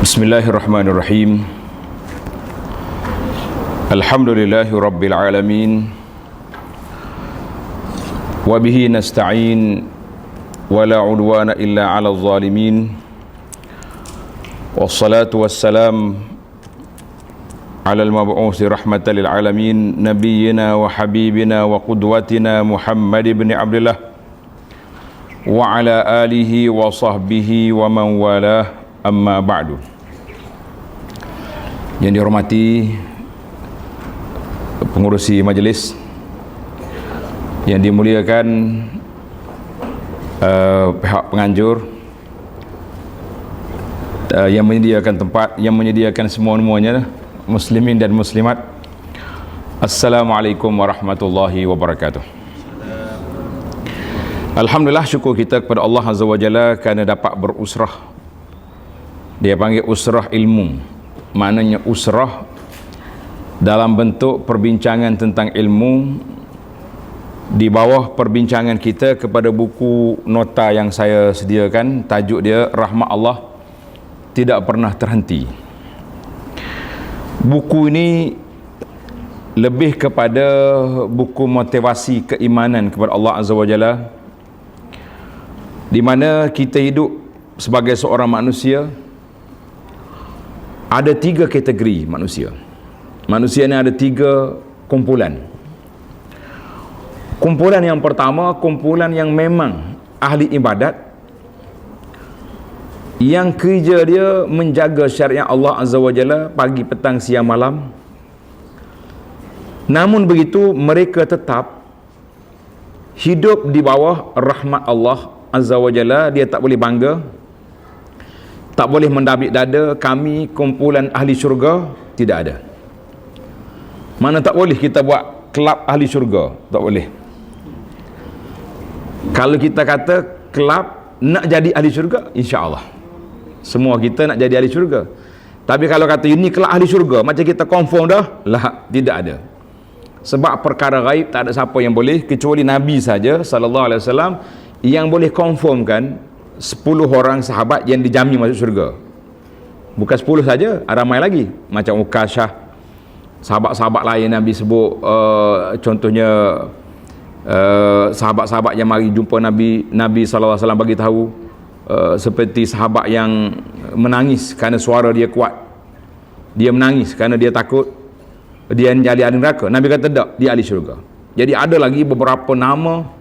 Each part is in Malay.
Bismillahirrahmanirrahim. Alhamdulillahi rabbil alamin. Wa bihi nasta'in wa la udwana illa 'alal zalimin. Wassalatu wassalam 'alal mab'uusi rahmatan lil alamin, nabiyyina wa habibina wa qudwatina Muhammad ibn Abdullah wa ala alihi wa sahbihi wa man walah, amma ba'du. Yang dihormati pengurusi majlis, yang dimuliakan pihak penganjur, yang menyediakan tempat, yang menyediakan semua-muanya, muslimin dan muslimat. Assalamualaikum warahmatullahi wabarakatuh. Alhamdulillah, syukur kita kepada Allah Azza wa Jalla kerana dapat berusrah. Dia panggil usrah ilmu, maknanya usrah dalam bentuk perbincangan tentang ilmu di bawah perbincangan kita kepada buku nota yang saya sediakan. Tajuk dia Rahmat Allah Tidak Pernah Terhenti. Buku ini lebih kepada buku motivasi keimanan kepada Allah Azza wa Jalla, di mana kita hidup sebagai seorang manusia. Ada tiga kategori manusia. Manusia ni ada tiga kumpulan. Kumpulan yang pertama, kumpulan yang memang ahli ibadat, yang kerja dia menjaga syariat Allah Azza wa Jalla pagi, petang, siang, malam. Namun begitu, mereka tetap hidup di bawah rahmat Allah Azza wa Jalla. Dia tak boleh bangga, tak boleh mendabik dada, kami kumpulan ahli syurga. Tidak ada. Mana tak boleh kita buat kelab ahli syurga? Tak boleh. Kalau kita kata kelab nak jadi ahli syurga, insya-Allah semua kita nak jadi ahli syurga. Tapi kalau kata ini kelab ahli syurga, macam kita confirm dah, lah, tidak ada. Sebab perkara gaib tak ada siapa yang boleh, kecuali Nabi saja sallallahu alaihi wasallam yang boleh confirmkan 10 orang sahabat yang dijamin masuk syurga. Bukan 10 saja, ada ramai lagi, macam Ukasyah, sahabat-sahabat lain Nabi sebut, contohnya sahabat-sahabat yang mari jumpa Nabi sallallahu alaihi wasallam bagi tahu, seperti sahabat yang menangis kerana suara dia kuat. Dia menangis kerana dia takut dia menjadi ahli neraka. Nabi kata tak, dia ahli syurga. Jadi ada lagi beberapa nama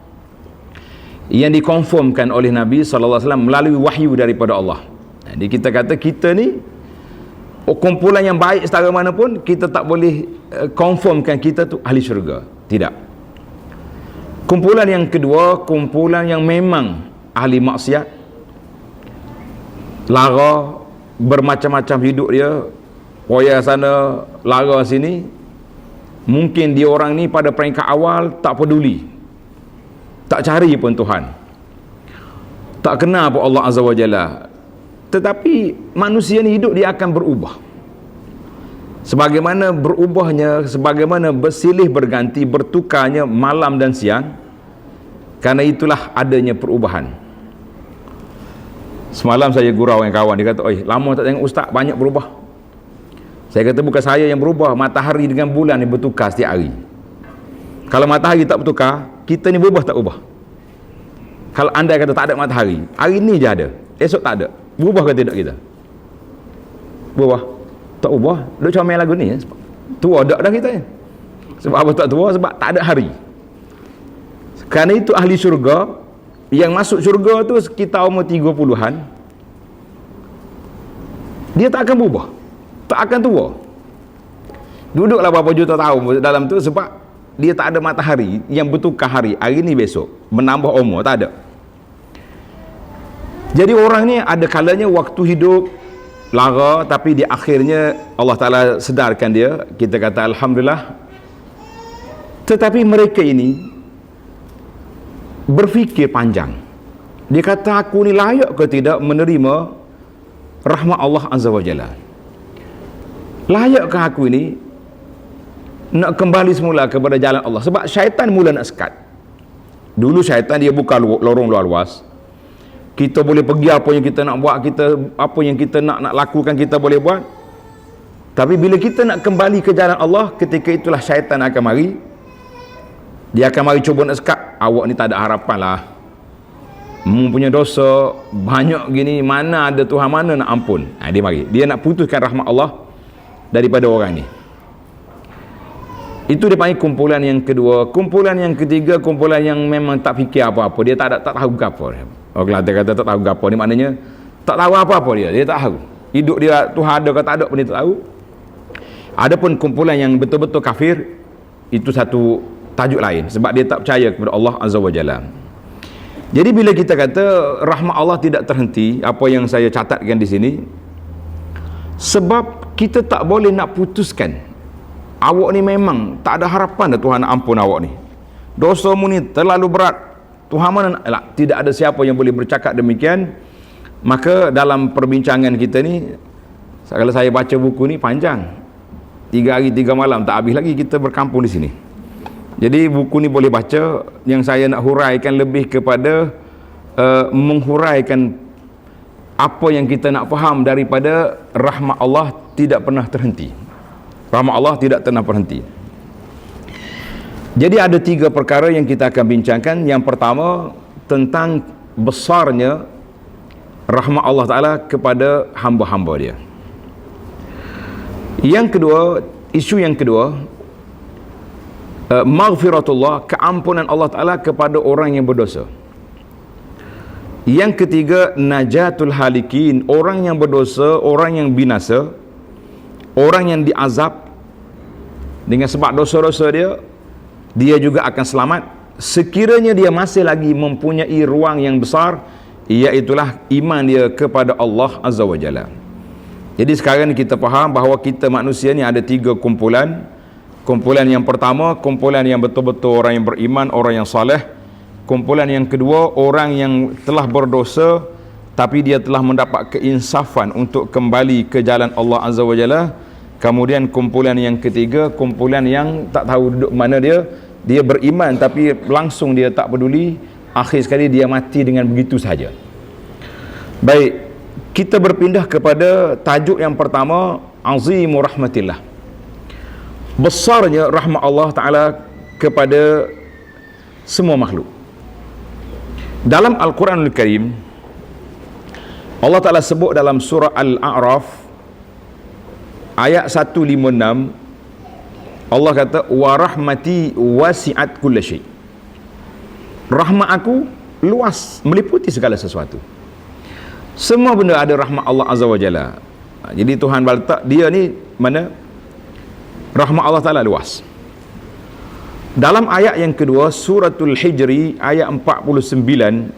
yang dikonfirmkan oleh Nabi sallallahu alaihi wasallam melalui wahyu daripada Allah. Jadi kita kata kita ni kumpulan yang baik setara mana pun, kita tak boleh confirmkan kita tu ahli syurga. Tidak. Kumpulan yang kedua, kumpulan yang memang ahli maksiat, lara, bermacam-macam hidup dia, poya sana, lara sini. Mungkin dia orang ni pada peringkat awal tak peduli, tak cari pun Tuhan, tak kenal pun Allah Azza wa Jalla. Tetapi manusia ni hidup, dia akan berubah. Sebagaimana berubahnya, sebagaimana bersilih berganti, bertukarnya malam dan siang. Karena itulah adanya perubahan. Semalam saya gurau dengan kawan, dia kata, "Oi, lama tak tengok ustaz, banyak berubah." Saya kata, bukan saya yang berubah, matahari dengan bulan ni bertukar setiap hari. Kalau matahari tak bertukar, kita ni berubah tak ubah? Kalau anda kata tak ada matahari, hari ni je ada, esok tak ada, berubah ke tidak kita? Berubah? Tak ubah. Duk comel lagu ni, tua dak dah kita ni. Sebab apa tak tua? Sebab tak ada hari. Kerana itu ahli syurga, yang masuk syurga tu sekitar umur 30-an, dia tak akan berubah, tak akan tua. Duduklah berapa juta tahun dalam tu, sebab dia tak ada matahari yang bertukar hari ni besok, menambah umur, tak ada. Jadi orang ni ada kalanya waktu hidup lara, tapi di akhirnya Allah Ta'ala sedarkan dia, kita kata Alhamdulillah. Tetapi mereka ini berfikir panjang. Dia kata, aku ni layak ke tidak menerima rahmat Allah Azza wa Jalla? Layakkah aku ini nak kembali semula kepada jalan Allah? Sebab syaitan mula nak sekat. Dulu syaitan dia buka lorong luar luas, kita boleh pergi apa yang kita nak buat, apa yang kita nak lakukan kita boleh buat. Tapi bila kita nak kembali ke jalan Allah, ketika itulah syaitan akan mari. Dia akan mari cuba nak sekat, awak ni tak ada harapan lah, mempunyai dosa banyak gini, mana ada Tuhan, mana nak ampun. Dia mari, dia nak putuskan rahmat Allah daripada orang ni. Itu dia panggil kumpulan yang kedua. Kumpulan yang ketiga, kumpulan yang memang tak fikir apa-apa, dia tak tahu apa. Orang Kelantan kata tak tahu apa ni, maknanya tak tahu apa-apa, dia tak tahu hidup dia Tuhan ada ke tak ada pun dia tak tahu. Adapun kumpulan yang betul-betul kafir, itu satu tajuk lain, sebab dia tak percaya kepada Allah Azza wa Jalla. Jadi bila kita kata rahmat Allah tidak terhenti, apa yang saya catatkan di sini, sebab kita tak boleh nak putuskan awak ni memang tak ada harapan dah Tuhan nak ampun awak ni, dosamu ni terlalu berat, Tuhan mana nak, tidak ada siapa yang boleh bercakap demikian. Maka dalam perbincangan kita ni, kalau saya baca buku ni panjang, 3 hari 3 malam tak habis lagi kita berkampung di sini. Jadi buku ni boleh baca. Yang saya nak huraikan lebih kepada menghuraikan apa yang kita nak faham daripada rahmat Allah tidak pernah terhenti. Rahmat Allah tidak pernah berhenti. Jadi ada 3 perkara yang kita akan bincangkan. Yang pertama, tentang besarnya rahmat Allah Ta'ala kepada hamba-hamba dia. Yang kedua, isu yang kedua, maghfiratullah, keampunan Allah Ta'ala kepada orang yang berdosa. Yang ketiga, najatul halikin, orang yang berdosa, orang yang binasa, orang yang diazab dengan sebab dosa-dosa dia juga akan selamat sekiranya dia masih lagi mempunyai ruang yang besar, iaitulah iman dia kepada Allah Azza wa Jalla. Jadi sekarang kita faham bahawa kita manusia ni ada 3 kumpulan. Kumpulan yang pertama, kumpulan yang betul-betul orang yang beriman, orang yang saleh. Kumpulan yang kedua, orang yang telah berdosa tapi dia telah mendapat keinsafan untuk kembali ke jalan Allah Azza wa Jalla. Kemudian kumpulan yang ketiga, kumpulan yang tak tahu duduk mana dia beriman tapi langsung dia tak peduli, akhir sekali dia mati dengan begitu saja. Baik, kita berpindah kepada tajuk yang pertama, azimu rahmatillah, besarnya rahmat Allah Ta'ala kepada semua makhluk. Dalam Al-Quranul Karim, Allah Ta'ala sebut dalam surah Al-A'raf ayat 156, Allah kata, wa rahmati wasi'at kulla syai', rahmat aku luas, meliputi segala sesuatu. Semua benda ada rahmat Allah Azza wa Jalla. Jadi Tuhan letak dia ni mana rahmat Allah Ta'ala luas. Dalam ayat yang kedua, suratul Hijri ayat 49,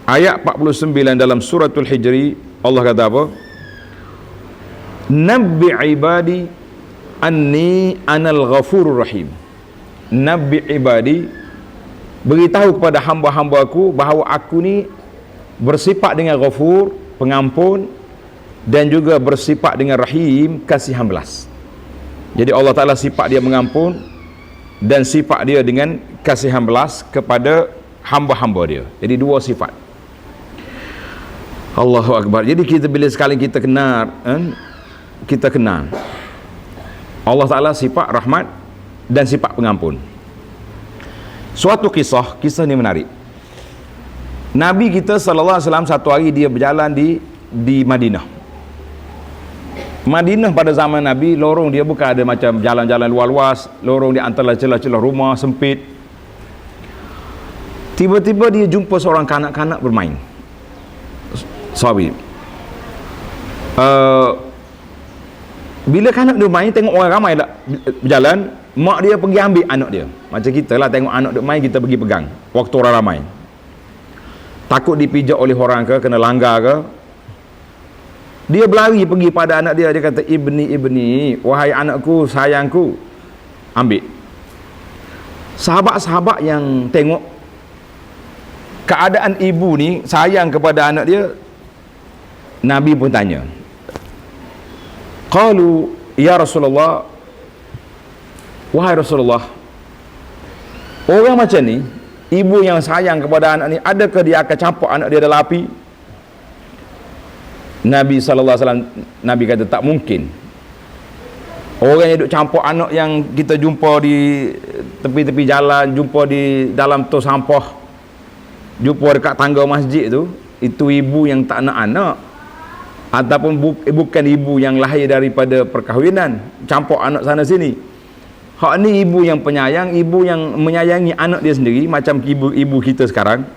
ayat 49 dalam suratul Hijri, Allah kata apa? Nabbi ibadi anni anal ghafurur rahim. Nabbi ibadi, beritahu kepada hamba-hambaku bahawa aku ni bersifat dengan ghafur, pengampun, dan juga bersifat dengan rahim, kasihan belas. Jadi Allah Ta'ala sifat dia mengampun dan sifat dia dengan kasihan belas kepada hamba-hamba dia. Jadi 2 sifat. Allahu Akbar. Jadi kita bila sekali kita kenal Allah Ta'ala sifat rahmat dan sifat pengampun. Suatu kisah ni menarik. Nabi kita sallallahu alaihi wasallam satu hari dia berjalan di Madinah. Madinah pada zaman Nabi, lorong dia bukan ada macam jalan-jalan luas-luas, lorong dia antara celah-celah rumah sempit. Tiba-tiba dia jumpa seorang kanak-kanak bermain. Sahabat. Bila kanak dia main, tengok orang ramai berjalan, mak dia pergi ambil anak dia. Macam kita lah, tengok anak dia main, kita pergi pegang waktu orang ramai. Takut dipijak oleh orang ke, kena langgar ke, dia berlari pergi pada anak dia. Dia kata, ibni, wahai anakku, sayangku, ambil. Sahabat-sahabat yang tengok keadaan ibu ni sayang kepada anak dia, Nabi pun tanya, qalu ya Rasulullah, wahai Rasulullah, orang macam ni ibu yang sayang kepada anak ni, adakah dia akan campur anak dia dalam api? Nabi SAW, Nabi kata tak mungkin. Orang yang duduk campur anak yang kita jumpa di tepi-tepi jalan, jumpa di dalam tong sampah, jumpa dekat tangga masjid tu, itu ibu yang tak nak anak, ataupun bukan ibu yang lahir daripada perkahwinan, campur anak sana sini. Hak ni ibu yang penyayang, ibu yang menyayangi anak dia sendiri, macam ibu kita sekarang.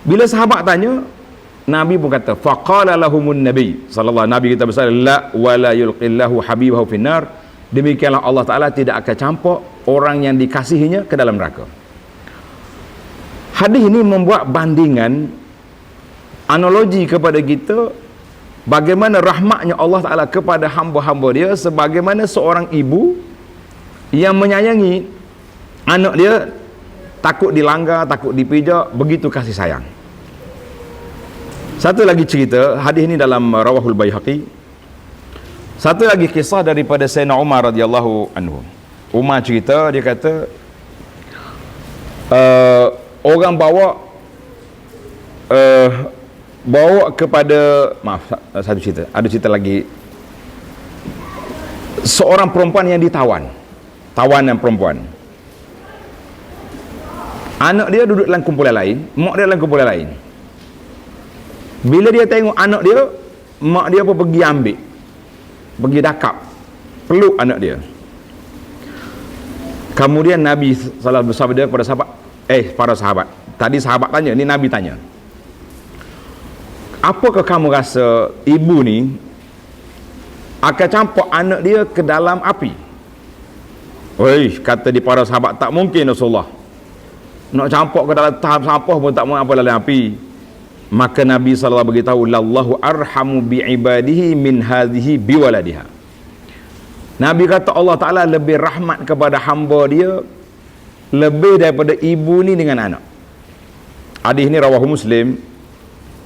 Bila sahabat tanya, Nabi pun kata, faqala lahumun nabi sallallahu, Nabi kita bersabda, la wala yulqillahu habibahu finnar, demikianlah Allah Ta'ala tidak akan campur orang yang dikasihinya ke dalam neraka. Hadis ini membuat bandingan, analogi kepada kita, bagaimana rahmatnya Allah Ta'ala kepada hamba-hamba dia, sebagaimana seorang ibu yang menyayangi anak dia, takut dilanggar, takut dipijak, begitu kasih sayang. Satu lagi cerita, hadis ini dalam Rawahul Baihaqi. Satu lagi kisah daripada Sayyidina Umar radhiyallahu anhu. Umar cerita, dia kata orang bawa kepada, maaf, satu cerita, ada cerita lagi, seorang perempuan yang ditawan, tawanan perempuan, anak dia duduk dalam kumpulan lain, mak dia dalam kumpulan lain. Bila dia tengok anak dia, mak dia pun pergi ambil, pergi dakap, peluk anak dia. Kemudian Nabi SAW bersabda kepada sahabat, para sahabat, tadi sahabat tanya, ni Nabi tanya, apakah kamu rasa ibu ni akan campur anak dia ke dalam api? Kata di para sahabat, tak mungkin Rasulullah, nak campur ke dalam tahap sampah pun tak mungkin, apa dalam api. Maka Nabi SAW beritahu, lallahu arhamu bi'ibadihi min hadhihi biwaladiha. Nabi kata Allah Ta'ala lebih rahmat kepada hamba dia lebih daripada ibu ni dengan anak. Hadis ni rawahu Muslim.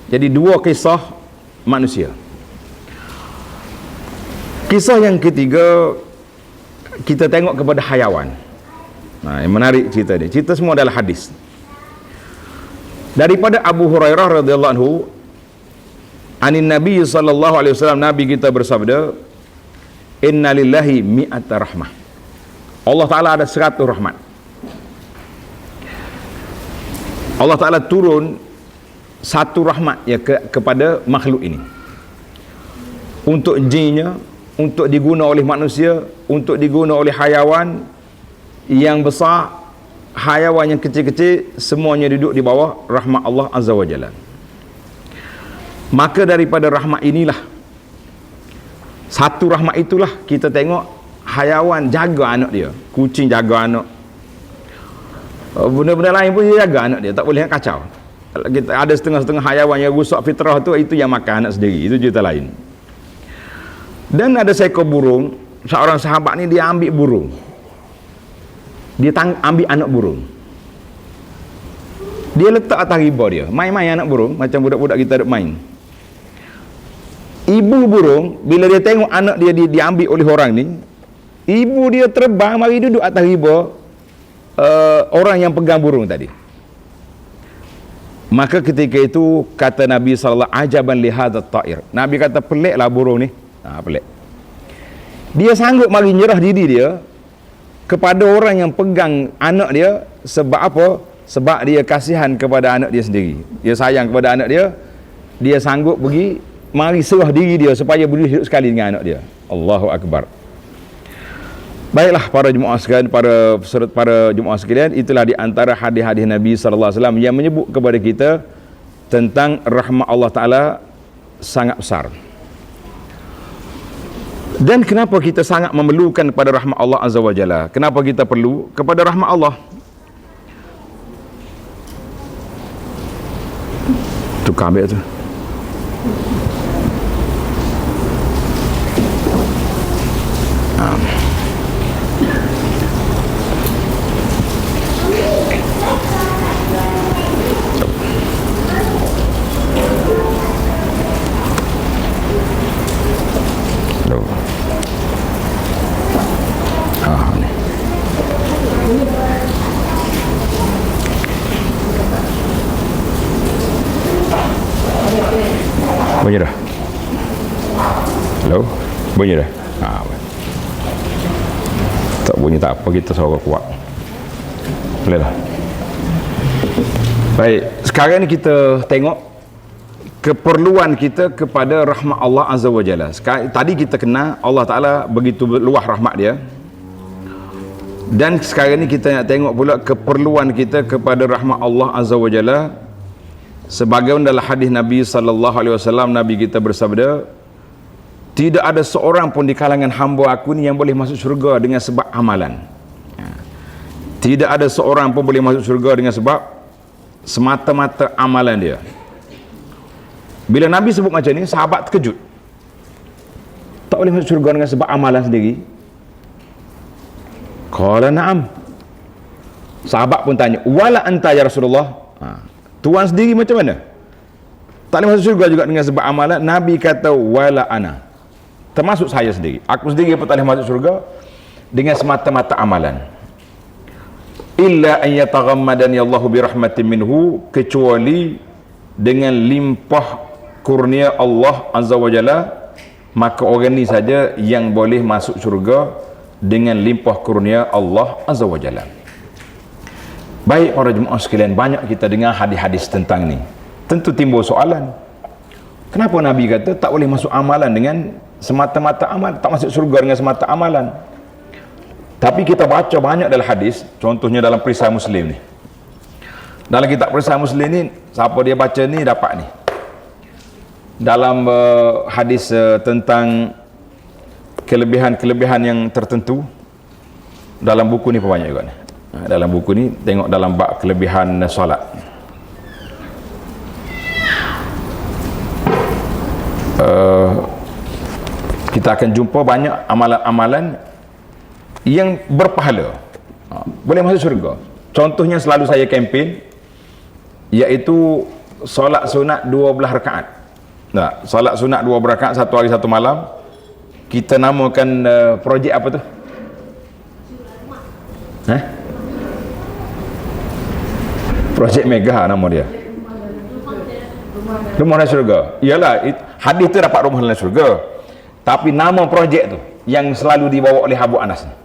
Jadi dua kisah manusia. Kisah yang ketiga, kita tengok kepada hayawan. Yang menarik cerita ni. Cerita semua adalah hadis. Daripada Abu Hurairah radhiyallahu anhu, anin Nabi sallallahu alaihi wasallam, Nabi kita bersabda, inna lillahi mi'ata rahmah. Allah Ta'ala ada 100 rahmat. Allah Ta'ala turun satu rahmat ya kepada makhluk ini, untuk jinnya, untuk diguna oleh manusia, untuk diguna oleh hayawan yang besar, hayawan yang kecil-kecil, semuanya duduk di bawah rahmat Allah Azza wa Jalla. Maka daripada rahmat inilah, satu rahmat itulah, kita tengok hayawan jaga anak dia, kucing jaga anak, benda-benda lain pun dia jaga anak dia, tak boleh kacau. Kita ada setengah-setengah hayawan yang rusak fitrah tu, itu yang makan anak sendiri, itu cerita lain. Dan ada seekor burung, seorang sahabat ni dia ambil burung, dia ambil anak burung, dia letak atas riba dia, main-main anak burung, macam budak-budak kita ada main. Ibu burung, bila dia tengok anak dia diambil oleh orang ni, ibu dia terbang mari duduk atas riba orang yang pegang burung tadi. Maka ketika itu kata Nabi SAW, ajaban lihadat ta'ir, Nabi kata peliklah burung ni. Pelik, dia sanggup mari nyerah diri dia kepada orang yang pegang anak dia. Sebab apa? Sebab dia kasihan kepada anak dia sendiri, dia sayang kepada anak dia, dia sanggup pergi mari serah diri dia supaya boleh hidup sekali dengan anak dia. Allahu Akbar. Baiklah para jemaah sekalian, para jemaah sekalian, itulah di antara hadis-hadis Nabi sallallahu alaihi wasallam yang menyebut kepada kita tentang rahmat Allah Taala sangat besar. Dan kenapa kita sangat memerlukan kepada rahmat Allah Azza wa Jalla? Kenapa kita perlu kepada rahmat Allah? Tukar ambil tu. Halo, bunyi dah. Tak bunyi tak apa, kita suara kuat. Boleh lah. Baik, sekarang ni kita tengok keperluan kita kepada rahmat Allah Azza wa Jalla. Tadi kita kenal Allah Ta'ala begitu luas rahmat dia, dan sekarang ni kita nak tengok pula keperluan kita kepada rahmat Allah Azza wa Jalla. Sebagaimana dalam hadis Nabi SAW, Nabi kita bersabda, tidak ada seorang pun di kalangan hamba aku ni yang boleh masuk syurga dengan sebab amalan. Tidak ada seorang pun boleh masuk syurga dengan sebab semata-mata amalan dia. Bila Nabi sebut macam ni, sahabat terkejut. Tak boleh masuk syurga dengan sebab amalan sendiri? Qala na'am. Sahabat pun tanya, wala anta ya Rasulullah? Tuan sendiri macam mana? Tak boleh masuk syurga juga dengan sebab amalan? Nabi kata, wala ana. Termasuk saya sendiri. Aku sendiri pun tak boleh masuk syurga dengan semata-mata amalan. Illa an yataghammadani Allahu bi rahmatin minhu, kecuali dengan limpah kurnia Allah Azza wa Jalla, maka orang ni saja yang boleh masuk syurga dengan limpah kurnia Allah Azza wa Jalla. Baik para jemaah sekalian, banyak kita dengar hadis-hadis tentang ni. Tentu timbul soalan, kenapa Nabi kata tak boleh masuk amalan dengan semata-mata amal, tak masuk syurga dengan semata amalan? Tapi kita baca banyak dalam hadis, contohnya dalam Perisai Muslim ni. Dalam kitab Perisai Muslim ni, siapa dia baca ni dapat ni. Dalam hadis tentang kelebihan-kelebihan yang tertentu, dalam buku ni banyak juga ni. Dalam buku ni tengok dalam bab kelebihan solat. Kita akan jumpa banyak amalan-amalan yang berpahala, boleh masuk syurga. Contohnya selalu saya kempen, iaitu solat sunat 12 rakaat. Nah, solat sunat 12 rakaat satu hari satu malam. Kita namakan projek apa tu? Projek Mega nama dia. Rumah dalam syurga. Iyalah, hadis tu dapat rumah dalam syurga. Tapi nama projek tu yang selalu dibawa oleh Abu Anas ni.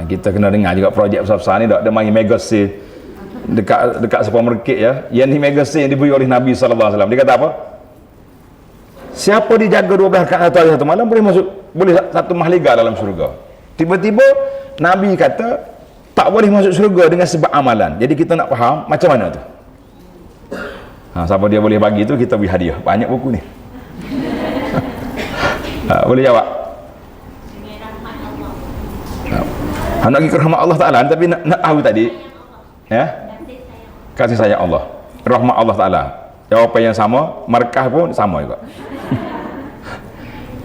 Kita kena dengar juga projek besar-besar ni, ada main mega sale dekat supermarket ya. Yang ni mega sale yang diberi oleh Nabi SAW. Dia kata apa? Siapa dijaga 12 rakaat atau satu malam boleh satu mahliga dalam syurga. Tiba-tiba Nabi kata tak boleh masuk syurga dengan sebab amalan. Jadi kita nak faham macam mana tu. Siapa dia boleh bagi tu, kita beri hadiah. Banyak buku ni. Boleh jawab? Nak pergi ke rahmat Allah Ta'ala, tapi nak tahu tadi ya, kasih sayang Allah, rahmat Allah Ta'ala. Jawapan yang sama, markah pun sama juga.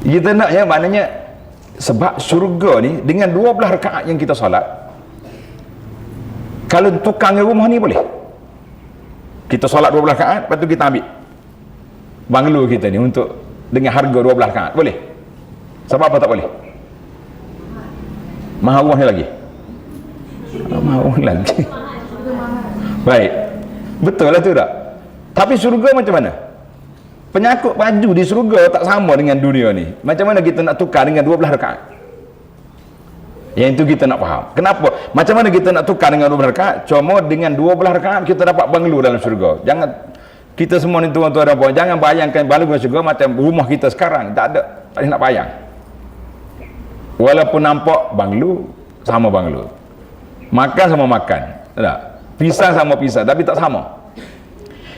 Kita nak ya, maknanya sebab syurga ni dengan 12 rakaat yang kita solat, kalau tukang rumah ni boleh kita solat 12 rakaat, lepas tu kita ambil banglo kita ni untuk dengan harga 12 rakaat, boleh? Sebab apa tak boleh? Mahal ni lagi. Mahal lagi. Baik. Betul lah tu tak? Tapi syurga macam mana? Penyakut baju di syurga tak sama dengan dunia ni. Macam mana kita nak tukar dengan 12 rakaat? Yang itu kita nak faham. Kenapa? Macam mana kita nak tukar dengan 12 rakaat? Cuma dengan 12 rakaat kita dapat banglo dalam syurga. Jangan kita semua ni tuan-tuan dan puan, jangan bayangkan banglo syurga macam rumah kita sekarang. Tak ada. Tak nak bayang. Walaupun nampak banglo, sama banglo. Makan sama makan. Tak? Pisah sama pisah, tapi tak sama.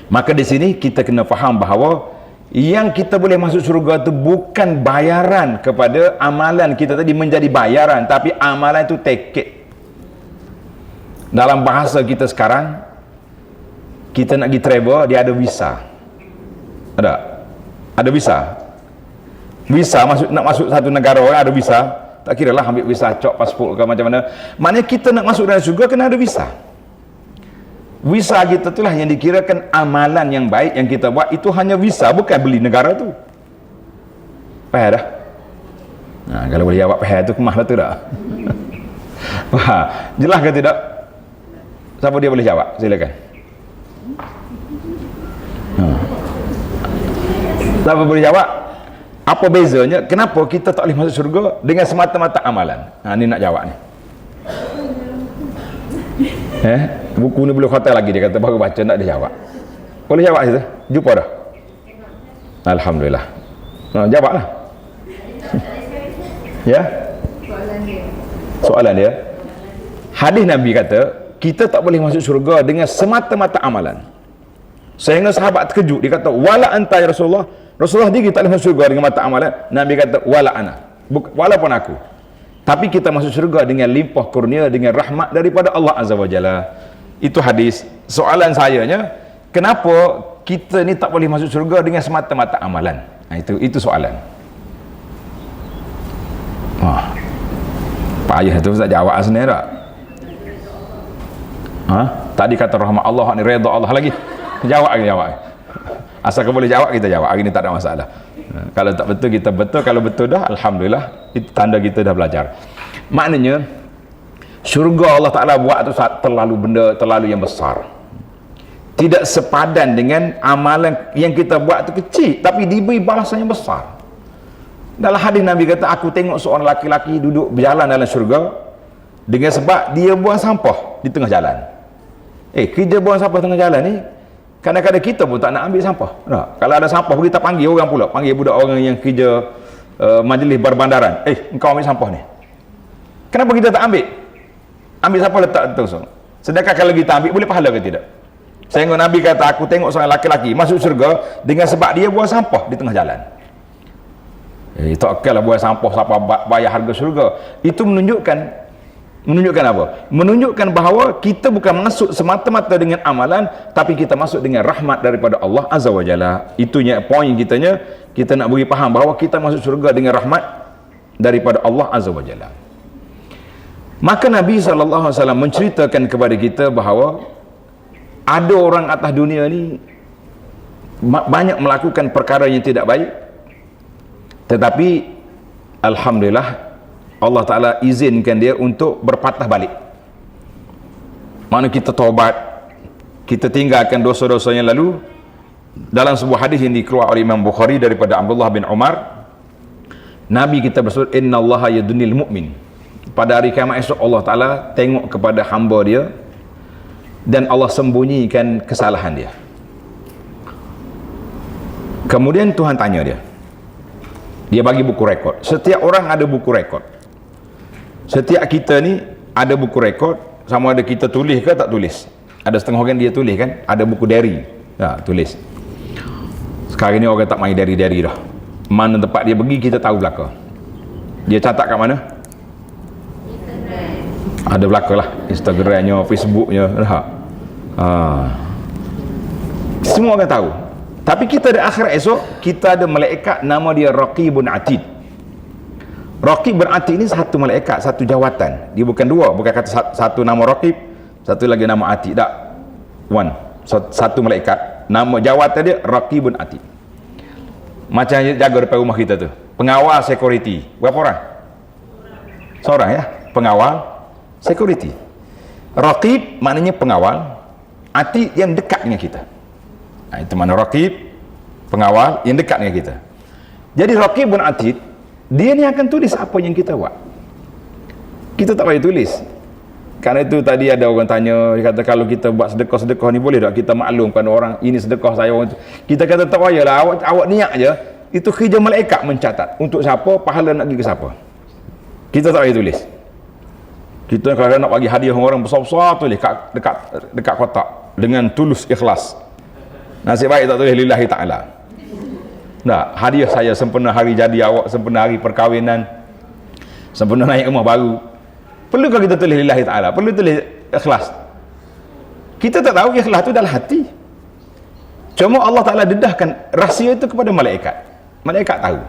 Maka di sini kita kena faham bahawa yang kita boleh masuk syurga itu bukan bayaran kepada amalan kita tadi menjadi bayaran, tapi amalan itu tiket. Dalam bahasa kita sekarang, kita nak pergi travel, dia ada visa. Ada visa. Visa nak masuk satu negara orang ada visa. Tak kira lah ambil visa cok pasport ke macam mana. Maknanya kita nak masuk dalam syurga kena ada visa. Visa kita itulah yang dikirakan amalan yang baik yang kita buat, itu hanya visa, bukan beli negara tu. Faham dah? Kalau boleh jawab faham tu kemah lah tu dah. Faham? Jelas ke tidak? Siapa dia boleh jawab? Silakan. Siapa boleh jawab? Apa bezanya? Kenapa kita tak boleh masuk syurga dengan semata-mata amalan? Ni nak jawab ni. Buku ni belum khatam lagi, dia kata baru baca, nak dia jawab. Boleh jawab situ? Jumpa dah? Alhamdulillah. Jawablah. Ya? Soalan dia. Hadis Nabi kata, kita tak boleh masuk syurga dengan semata-mata amalan. Sehingga sahabat terkejut, dia kata, wala anta ya Rasulullah. Rasulullah dia tak boleh masuk syurga dengan mata amalan. Nabi kata, wala ana. Walaupun aku. Tapi kita masuk syurga dengan limpah kurnia, dengan rahmat daripada Allah Azza wa Jalla. Itu hadis. Soalan sayanya, kenapa kita ni tak boleh masuk syurga dengan semata-mata amalan? Itu soalan. Payah tu Ustaz jawab sendiri tak? Tadi kata rahmat Allah, ni redha Allah lagi. Jawab. Asalkan boleh jawab, kita jawab. Hari ni tak ada masalah. Kalau tak betul, kita betul. Kalau betul dah, alhamdulillah, itu tanda kita dah belajar. Maknanya syurga Allah Ta'ala buat tu terlalu yang besar, tidak sepadan dengan amalan yang kita buat tu kecil, tapi diberi balasan yang besar. Dalam hadis Nabi kata, aku tengok seorang laki-laki duduk berjalan dalam syurga dengan sebab dia buang sampah di tengah jalan. Kerja buang sampah tengah jalan ni, kadang-kadang kita pun tak nak ambil sampah. Kalau ada sampah, kita panggil orang pula, panggil budak orang yang kerja majlis berbandaran. Engkau ambil sampah ni. Kenapa kita tak ambil? Ambil sampah letak terus. Sedangkan kalau kita ambil, boleh pahala ke tidak? Sehingga Nabi kata, aku tengok seorang laki-laki masuk syurga dengan sebab dia buang sampah di tengah jalan. Itu okey lah buang sampah, siapa bayar harga syurga. Itu menunjukkan apa? Menunjukkan bahawa kita bukan masuk semata-mata dengan amalan, tapi kita masuk dengan rahmat daripada Allah Azza wa Jalla. Itunya poin kitanya, kita nak beri faham bahawa kita masuk syurga dengan rahmat daripada Allah Azza wa Jalla. Maka Nabi SAW menceritakan kepada kita bahawa ada orang atas dunia ni banyak melakukan perkara yang tidak baik, tetapi alhamdulillah Allah Ta'ala izinkan dia untuk berpatah balik. Mana kita taubat, kita tinggalkan dosa-dosa yang lalu. Dalam sebuah hadis yang dikeluarkan oleh Imam Bukhari daripada Abdullah bin Umar, Nabi kita bersabda, innallaha yadunil mu'min. Pada hari kiamat esok Allah Ta'ala tengok kepada hamba dia dan Allah sembunyikan kesalahan dia. Kemudian Tuhan tanya dia, dia bagi buku rekod. Setiap orang ada buku rekod. Setiap kita ni ada buku rekod, sama ada kita tulis ke tak tulis. Ada setengah orang dia tulis kan, ada buku diary, tulis. Sekarang ni orang tak main diary-diary dah. Mana tempat dia pergi kita tahu belaka. Dia catat kat mana? Instagram. Ada belaka lah, Instagramnya, Facebooknya, semua orang tahu. Tapi kita di akhirat esok, kita ada malaikat nama dia Raqibun Atid. Raqib bin Atid ni satu malaikat, satu jawatan. Dia bukan dua, bukan kata satu nama Raqib, satu lagi nama Atid. Tak. Satu malaikat, nama jawatan dia Raqib bin Atid. Macam jaga depan rumah kita tu. Pengawal security. Berapa orang? Seorang ya, pengawal security. Raqib maknanya pengawal, Atid yang dekat dengan kita. Itu mana Raqib, pengawal yang dekat dengan kita. Jadi Raqib bin Atid, dia ni akan tulis apa yang kita buat. Kita tak payah tulis. Karena itu tadi ada orang tanya, dia kata kalau kita buat sedekah-sedekah ni boleh tak kita maklumkan orang ini sedekah saya orang tu. Kita kata tak payahlah, awak niat je. Itu kerja malaikat mencatat untuk siapa, pahala nak pergi ke siapa. Kita tak payah tulis. Kita kalau nak bagi hadiah orang besar-besar tulis dekat kotak dengan tulus ikhlas. Nasib baik tak tulis lillahi ta'ala. Nah, hadiah saya sempena hari jadi awak, sempena hari perkahwinan, sempena naik rumah baru. Perlukah kita tulis lillahi ta'ala? Perlu tulis ikhlas? Kita tak tahu ikhlas tu dalam hati. Cuma Allah Ta'ala dedahkan rahsia itu kepada malaikat. Malaikat tahu.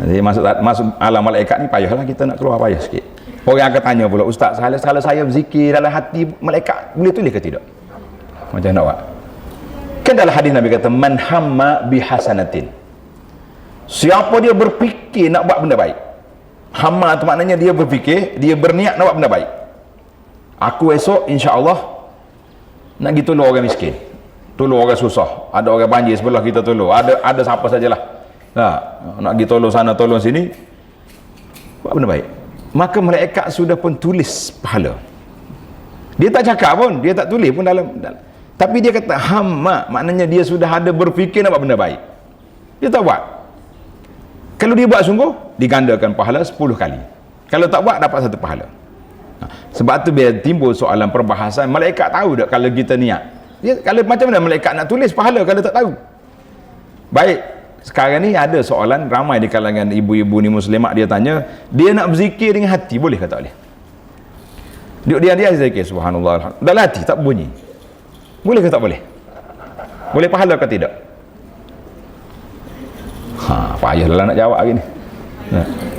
Jadi masuk alam malaikat ni payahlah, kita nak keluar payah sikit. Orang akan tanya pula, Ustaz, kalau saya berzikir dalam hati, malaikat boleh tulis ke tidak? Macam nak buat? Kan dalam hadis Nabi kata, man hamma bihasanatin. Siapa dia berfikir nak buat benda baik. Hamma tu maknanya dia berfikir, dia berniat nak buat benda baik. Aku esok insya-Allah nak pergi tolong orang miskin, tolong orang susah, ada orang banjir sebelah kita tolong, ada siapa sajalah. nak pergi tolong sana tolong sini, buat benda baik, maka malaikat sudah pun tulis pahala. Dia tak cakap pun, dia tak tulis pun dalam tapi dia kata hamma, maknanya dia sudah ada berfikir nak buat benda baik, dia tak buat. Kalau dia buat sungguh, digandakan pahala 10 kali. Kalau tak buat, dapat 1 pahala. Sebab tu biar timbul soalan perbahasan, malaikat tahu tak kalau kita niat? Dia, kalau macam mana malaikat nak tulis pahala kalau tak tahu? Baik, sekarang ni ada soalan ramai di kalangan ibu-ibu ni muslimat, dia tanya, dia nak berzikir dengan hati, boleh ke tak boleh? Dia zikir subhanallah dalam hati, tak bunyi, boleh ke tak boleh? Boleh pahala ke tidak? Payahlah nak jawab hari ni.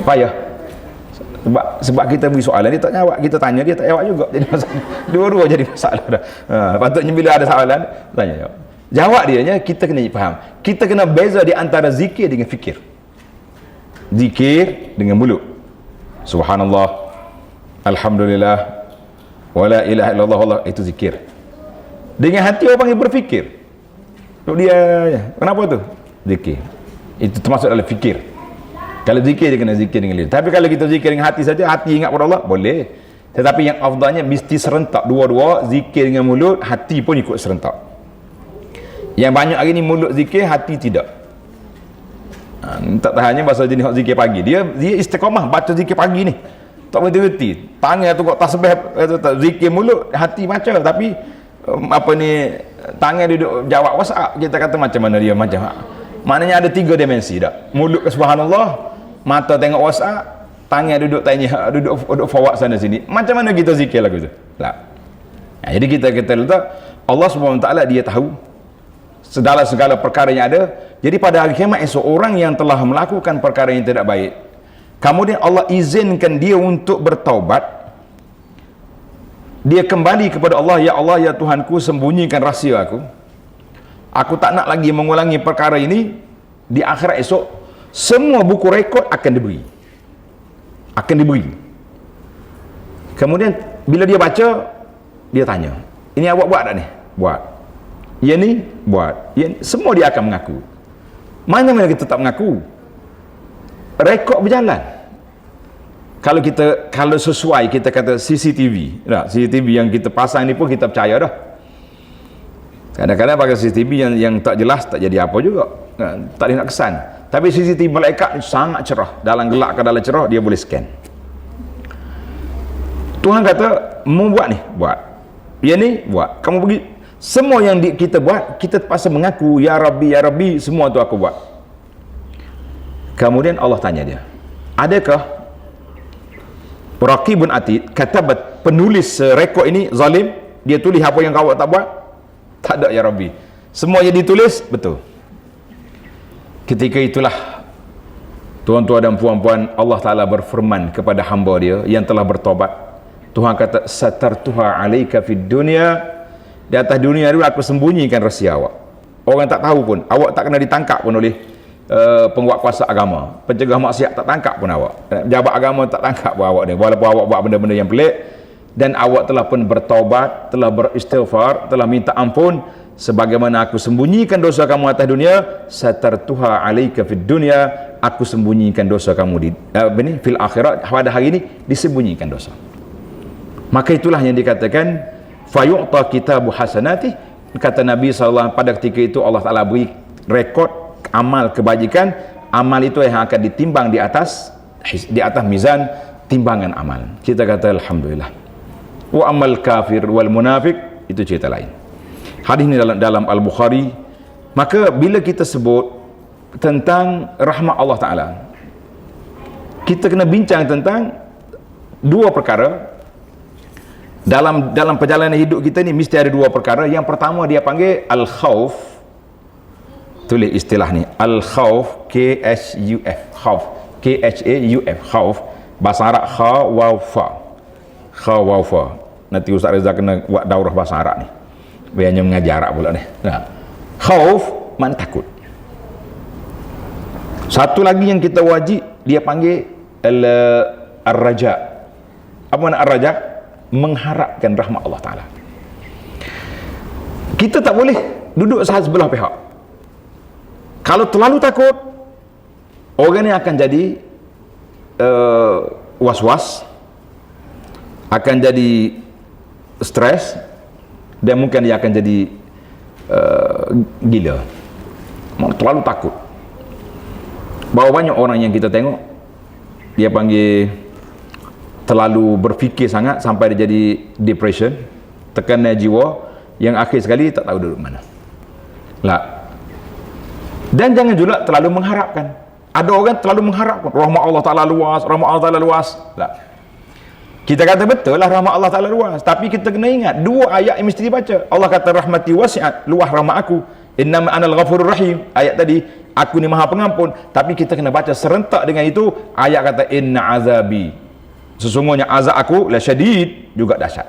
Payah. Sebab kita beri soalan, dia tak jawab, kita tanya dia tak jawab juga, jadi masalah. Dua-dua jadi masalah dah. Patutnya bila ada soalan tanya jawab. Jawab dia, kita kena faham. Kita kena beza di antara zikir dengan fikir. Zikir dengan mulut. Subhanallah, alhamdulillah, wala ilaha illallah, Allah, itu zikir. Dengan hati orang panggil berfikir. Dia kenapa tu? Zikir. Itu termasuk dalam fikir. Kalau zikir, dia kena zikir dengan lidah. Tapi kalau kita zikir dengan hati saja, hati ingat pada Allah, boleh. Tetapi yang afdalnya mesti serentak dua-dua, zikir dengan mulut, hati pun ikut serentak. Yang banyak hari ni mulut zikir, hati tidak. Tak tahannya bahasa jenis zikir pagi. Dia istiqamah baca zikir pagi ni, tak berhenti-henti. Tangan tu kok tasbih, zikir mulut, hati baca, tapi tangan duduk jawab WhatsApp. Kita kata macam mana dia macam. Maknanya ada 3 dimensi dah. Mulut ke subhanallah, mata tengok WhatsApp, tangan duduk tanya, duduk forward sana sini. Macam mana kita zikir lagu tu? Tak. Jadi kita letak Allah SWT, dia tahu segala perkara yang ada. Jadi pada hari kiamat esok, orang yang telah melakukan perkara yang tidak baik, kemudian Allah izinkan dia untuk bertaubat, dia kembali kepada Allah, ya Allah, ya Tuhanku, sembunyikan rahsia aku tak nak lagi mengulangi perkara ini. Di akhirat esok, semua buku rekod akan diberi. Kemudian bila dia baca, dia tanya, ini awak buat tak ni? Buat. Ya ni? Buat. Ya, semua dia akan mengaku. Mana kita tak mengaku? Rekod berjalan. Kalau sesuai, kita kata CCTV. CCTV yang kita pasang ni pun kita percaya dah. Kadang-kadang pakai CCTV yang tak jelas, tak jadi apa juga, tak ada nak kesan. Tapi CCTV malaikat sangat cerah, dalam gelap ke dalam cerah, dia boleh scan. Tuhan kata, mau buat ni, buat. Ya ni, buat. Kamu pergi, semua yang kita buat, kita terpaksa mengaku, ya Rabbi, semua tu aku buat. Kemudian Allah tanya dia, adakah Raqibun Atid, katabat, penulis rekod ini zalim, dia tulis apa yang kau tak buat? Tak ada, ya Rabbi. Semua yang ditulis betul. Ketika itulah, tuan-tuan dan puan-puan, Allah Ta'ala berfirman kepada hamba dia yang telah bertobat. Tuhan kata, satartuha alaika fid dunya, di atas dunia dulu aku sembunyikan rahsia awak. Orang tak tahu pun, awak tak kena ditangkap pun oleh penguat kuasa agama, pencegah maksiat tak tangkap pun awak, pejabat agama tak tangkap pun awak ni, walaupun awak buat benda-benda yang pelik. Dan awak telah pun bertaubat, telah beristighfar, telah minta ampun, sebagaimana aku sembunyikan dosa kamu atas dunia, satartuha alaika fid dunya, aku sembunyikan dosa kamu di fil akhirat, pada hari ini disembunyikan dosa. Maka itulah yang dikatakan fayu'ta kitabu hasanati. Kata Nabi SAW, pada ketika itu Allah Ta'ala beri rekod amal kebajikan. Amal itu yang akan ditimbang di atas mizan timbangan amal. Kita kata alhamdulillah. Wa amal kafir wal munafik, itu cerita lain. Hadis ini dalam Al-Bukhari. Maka bila kita sebut tentang rahmat Allah Ta'ala, kita kena bincang tentang 2 perkara. Dalam perjalanan hidup kita ni mesti ada 2 perkara. Yang pertama dia panggil al-khawf. Tulis istilah ni, al-khawf, K-H-U-F, khawf, K-H-A-U-F, khawf. Bahasa Arab kha waw fa, kha waw fa. Nanti Ustaz Reza kena buat daurah bahasa Arab ni, biarnya mengajar Arab pula ni. Khawf makna takut. Satu lagi yang kita wajib, dia panggil ar-raja. Apa makna ar-raja? Mengharapkan rahmat Allah Ta'ala. Kita tak boleh duduk sebelah pihak. Kalau terlalu takut, orang ni akan jadi was-was, akan jadi stres, dan mungkin dia akan jadi gila, terlalu takut. Bahawa banyak orang yang kita tengok dia panggil terlalu berfikir sangat sampai dia jadi depression, tekanan jiwa yang akhir sekali tak tahu duduk mana lah. Dan jangan juga terlalu mengharapkan. Ada orang terlalu mengharapkan rahmat Allah Ta'ala luas, rahmat Allah Ta'ala luas lah. Kita kata betul lah rahmat Allah Ta'ala luas, tapi kita kena ingat dua ayat yang mesti dibaca. Allah kata rahmati wasi'at, luas rahmat aku, innama anal ghafurur rahim. Ayat tadi, aku ni maha pengampun. Tapi kita kena baca serentak dengan itu. Ayat kata inna azabi, sesungguhnya azab aku la syadid, juga dahsyat.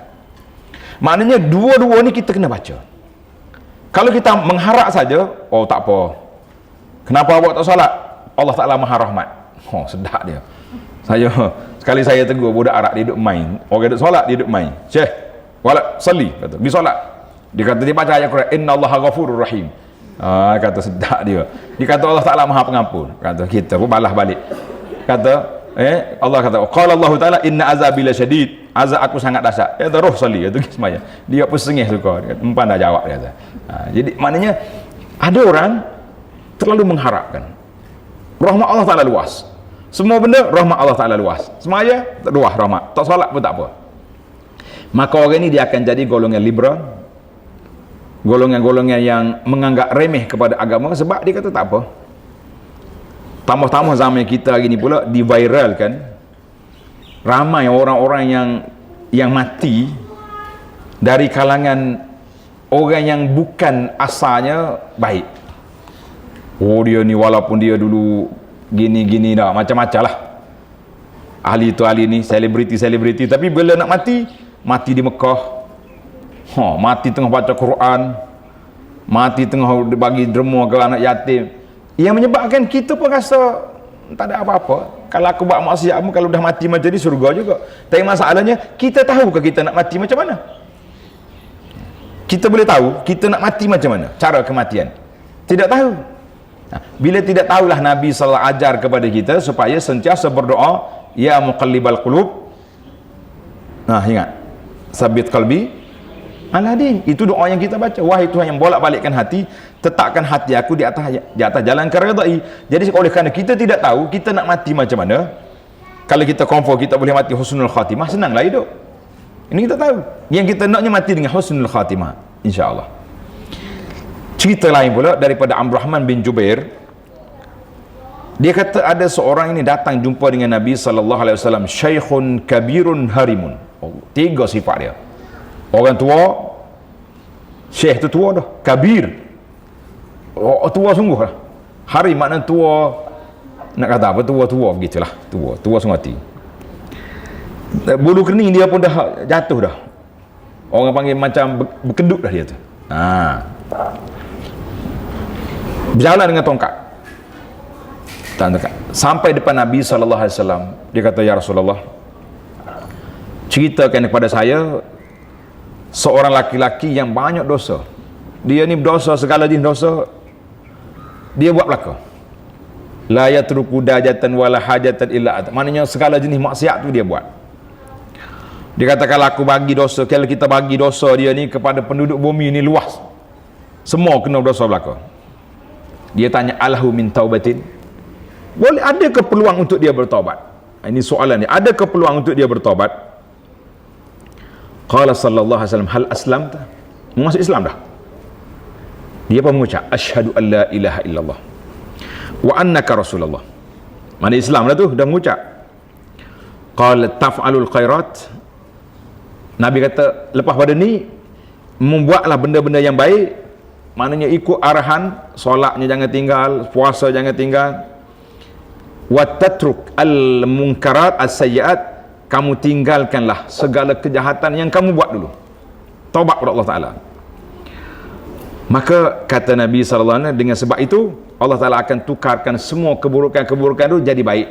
Maknanya dua-dua ni kita kena baca. Kalau kita mengharap saja, oh tak apa, kenapa awak tak solat? Allah Ta'ala maha rahmat. Oh sedap dia. Sekali saya tegur budak Arab, dia duduk main. Orang duduk solat, dia duduk main. Syekh, wala salli, kata, pergi solat. Dia kata, dia baca ayat Quran, inna allaha ghafurur rahim. Kata sedap dia. Dia kata Allah Ta'ala maha pengampun. Kata kita pun balas balik. Kata Allah kata, qala Allah Ta'ala inna azabi la syadid, azab aku sangat dahsyat. Dia kata roh salli, itu semaya. Dia pun sengih suka. Dia kata, empan dah jawab, dia kata. Jadi maknanya ada orang terlalu mengharapkan rahmat Allah Ta'ala luas. Semua benda rahmat Allah Ta'ala luas. Semaya luas rahmat, tak solat pun tak apa. Maka orang ni dia akan jadi golongan liberal, golongan-golongan yang menganggap remeh kepada agama, sebab dia kata tak apa. Tambah-tambah zaman kita hari ni pula diviralkan, ramai orang-orang yang mati dari kalangan orang yang bukan asalnya baik. Oh dia ni walaupun dia dulu gini-gini dah, macam-macam lah, ahli tu ahli ni, selebriti, tapi bila nak mati di Mekah, mati tengah baca Quran, mati tengah bagi derma ke anak yatim, yang menyebabkan kita pun rasa tak ada apa-apa. Kalau aku buat maksiat, kalau dah mati macam ni surga juga. Tapi masalahnya, kita tahu ke kita nak mati macam mana? Kita boleh tahu kita nak mati macam mana, cara kematian? Tidak tahu. Bila tidak tahulah, Nabi SAW ajar kepada kita supaya sentiasa berdoa, ya muqallibal qulub, ingat, sabit qalbi ala din. Itu doa yang kita baca. Wahai Tuhan yang bolak-balikkan hati, tetapkan hati aku di atas jalan keredai. Jadi oleh kerana kita tidak tahu kita nak mati macam mana, kalau kita confirm kita boleh mati husnul khatimah, senanglah hidup. Ini kita tahu. Yang kita naknya mati dengan husnul khatimah, insya-Allah. Cerita lain pula daripada Abdurrahman bin Jubair. Dia kata ada seorang ini datang jumpa dengan Nabi sallallahu alaihi wasallam, syaikhun kabirun harimun. Tiga sifat dia. Orang tua, syekh tu tua dah, kabir, tua sungguh lah. Harim makna tua, nak kata apa, tua begitulah, tua sungguh hati. Bulu kening dia pun dah jatuh dah. Orang panggil macam berkedut dah dia tu. Berjalan dengan tongkat sampai depan Nabi SAW. Dia kata, ya Rasulullah, ceritakan kepada saya seorang laki-laki yang banyak dosa. Dia ni berdosa, segala jenis dosa dia buat belaka. La yatruku dajatan wala hajatan illa at. Maknanya segala jenis maksiat tu dia buat. Dia kata, kalau aku bagi dosa, kalau kita bagi dosa dia ni kepada penduduk bumi ni luas, semua kena dosa belaka. Dia tanya, alahu min taubatin, boleh, ada ke peluang untuk dia bertaubat? Ini soalan dia, ada ke peluang untuk dia bertaubat? Qala sallallahu alaihi wasallam, hal aslamta, masuk Islam dah. Dia pun mengucap, asyhadu an la ilaha illallah wa annaka rasulullah. Mana Islam dah tu, dah mengucap. Qala taf'alul khairat, Nabi kata lepas pada ni membuatlah benda-benda yang baik. Maknanya ikut arahan, solatnya jangan tinggal, puasa jangan tinggal. Wa tatruk al munkarat as sayyiat, kamu tinggalkanlah segala kejahatan yang kamu buat dulu. Taubat kepada Allah Taala. Maka kata Nabi SAW, dengan sebab itu Allah Taala akan tukarkan semua keburukan-keburukan itu jadi baik.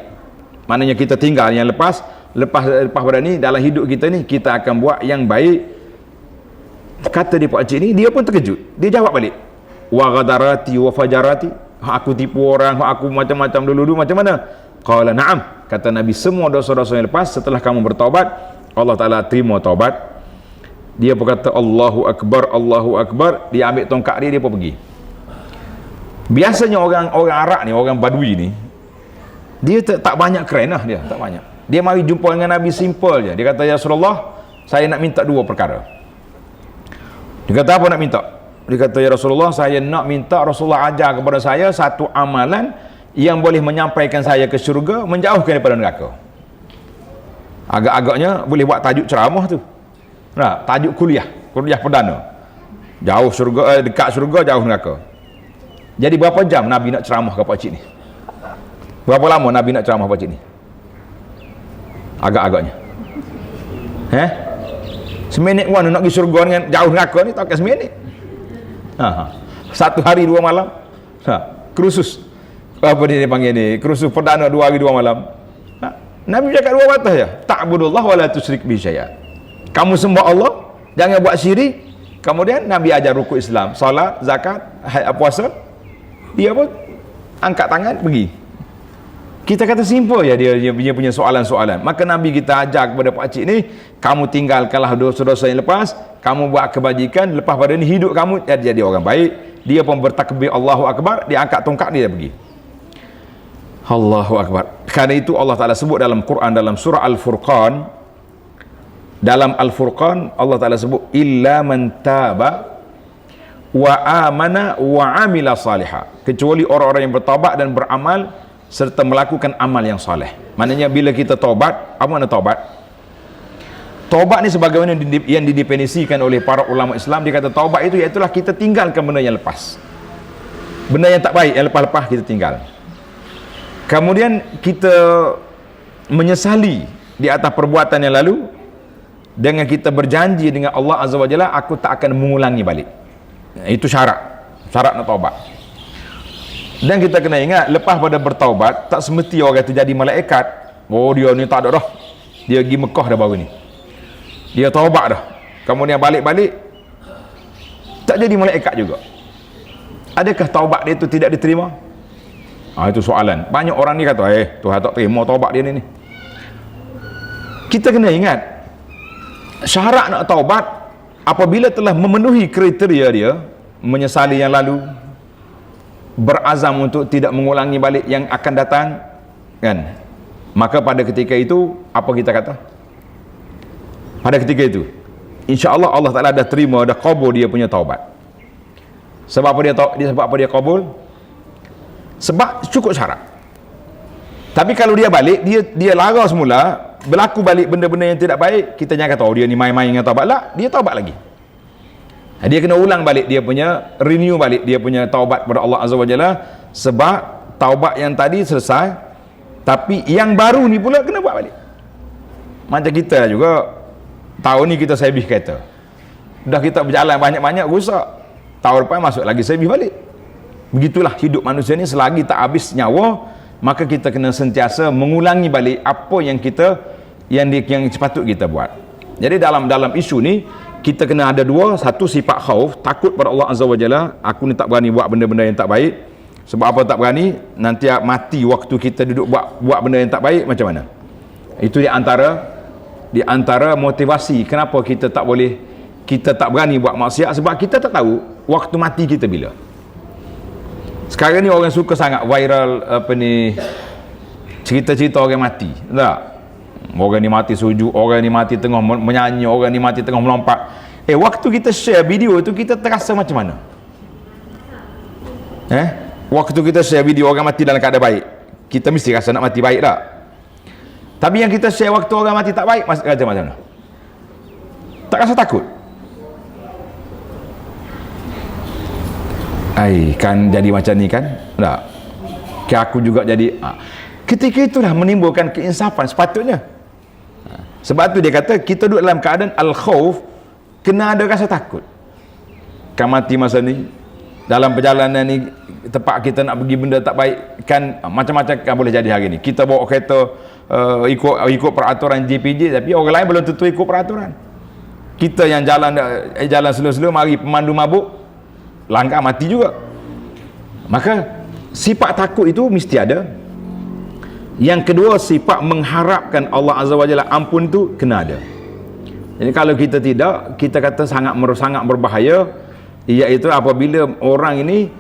Maknanya kita tinggal yang lepas pada ni, dalam hidup kita ni kita akan buat yang baik. Kata dia pakcik ni, dia pun terkejut. Dia jawab balik, wa ghadarati wa fajarati, Aku tipu orang, aku macam-macam dulu macam mana? Qala na'am, kata Nabi, semua dosa-dosa yang lepas setelah kamu bertaubat, Allah Ta'ala terima taubat. Dia berkata Allahu Akbar, Allahu Akbar, dia ambil tongkat dia pun pergi. Biasanya orang Arab ni, orang Badui ni, dia tak banyak keren lah, dia tak banyak. Dia mari jumpa dengan Nabi simple je. Dia kata, ya Rasulullah, saya nak minta dua perkara. Dia kata, apa nak minta? Dia kata, ya Rasulullah, saya nak minta Rasulullah ajar kepada saya satu amalan yang boleh menyampaikan saya ke syurga, menjauhkan daripada neraka. Agak-agaknya boleh buat tajuk ceramah tu. Nah, tajuk kuliah perdana. Jauh syurga, dekat syurga, jauh neraka. Jadi berapa jam Nabi nak ceramah ke pakcik ni? Berapa lama Nabi nak ceramah pakcik ni? Agak-agaknya. Seminit mana nak pergi syurga dengan jauh neraka ni, tak seminit. Satu hari 2 malam. Kursus. Apa dia panggil ni? Kursus perdana 2 hari 2 malam. Nabi cakap 2 batas je. Ta'budullah wa la tusyrik bihi syai'a. Kamu sembah Allah, jangan buat syirik. Kemudian Nabi ajar rukuk Islam, solat, zakat, puasa. Dia pun angkat tangan pergi. Kita kata simple ya dia punya soalan-soalan. Maka Nabi kita ajar kepada pakcik ni, kamu tinggalkanlah dosa-dosa yang lepas, kamu buat kebajikan, lepas pada ni hidup kamu jadi orang baik. Dia pun bertakbir Allahu Akbar, dia angkat tongkat dia pergi. Allahu Akbar. Karena itu Allah Ta'ala sebut dalam Quran, dalam surah Al-Furqan, dalam Al-Furqan Allah Ta'ala sebut illa man taba wa amana wa amila salihah, kecuali orang-orang yang bertaubat dan beramal serta melakukan amal yang soleh. Maknanya bila kita taubat, apa makna taubat? Taubat ni sebagaimana yang didefinisikan oleh para ulama Islam, dia kata taubat itu iaitulah kita tinggalkan benda yang lepas, benda yang tak baik, yang lepas-lepas kita tinggal. Kemudian kita menyesali di atas perbuatan yang lalu, dengan kita berjanji dengan Allah Azza wa Jalla, aku tak akan mengulangi balik. Itu syarat nak taubat. Dan kita kena ingat, lepas pada bertaubat, tak semesti orang itu jadi malaikat. Oh, dia ni tak ada dah, dia pergi Mekah dah baru ni, dia taubat dah, kemudian balik-balik tak jadi malaikat juga. Adakah taubat dia itu tidak diterima? Itu soalan. Banyak orang ni kata, Tuhan tak terima taubat dia ni. Kita kena ingat, syarat nak taubat apabila telah memenuhi kriteria dia, menyesali yang lalu, berazam untuk tidak mengulangi balik yang akan datang, kan? Maka pada ketika itu apa kita kata? Pada ketika itu insya-Allah Allah Taala dah terima, dah qabul dia punya taubat. Sebab apa sebab apa dia qabul? Sebab cukup syarat. Tapi kalau dia balik, dia lara semula, berlaku balik benda-benda yang tidak baik, kita jangan kata dia ni main-main dengan taubat lah, dia taubat lagi. Dia kena ulang balik, dia punya renew balik dia punya taubat kepada Allah Azza wa Jalla. Sebab taubat yang tadi selesai, tapi yang baru ni pula kena buat balik. Macam kita lah juga, tahun ni kita servis kereta, dah kita berjalan banyak-banyak rusak, tahun depan masuk lagi servis balik. Begitulah hidup manusia ni, selagi tak habis nyawa, maka kita kena sentiasa mengulangi balik apa yang yang sepatut kita buat. Jadi dalam isu ni kita kena ada dua. Satu, sifat khauf, takut pada Allah Azza wa Jalla. Aku ni tak berani buat benda-benda yang tak baik. Sebab apa tak berani? Nanti mati waktu kita duduk buat benda yang tak baik, macam mana? Itu di antara motivasi kenapa kita tak berani buat maksiat, sebab kita tak tahu waktu mati kita bila. Sekarang ni orang suka sangat viral cerita-cerita orang mati, tak? Orang ni mati sujud, orang ni mati tengah menyanyi, orang ni mati tengah melompat. Waktu kita share video tu, kita terasa macam mana? Waktu kita share video orang mati dalam keadaan baik, kita mesti rasa nak mati baik tak? Tapi yang kita share waktu orang mati tak baik, macam mana? Tak rasa takut? Kan jadi macam ni kan? Tak? Aku juga jadi. Ketika itulah menimbulkan keinsafan sepatutnya. Sebab tu dia kata kita duduk dalam keadaan al-khauf, kena ada rasa takut. Kan mati masa ni, dalam perjalanan ni tempat kita nak pergi benda tak baik kan, macam-macam kan boleh jadi hari ni. Kita bawa kereta ikut peraturan JPJ, tapi orang lain belum tentu ikut peraturan. Kita yang jalan slow-slow, mari pemandu mabuk, langgar mati juga. Maka sifat takut itu mesti ada. Yang kedua, sifat mengharapkan Allah Azza wa Jalla ampun itu kena ada. Jadi kalau kita tidak, kita kata sangat berbahaya, iaitu apabila orang ini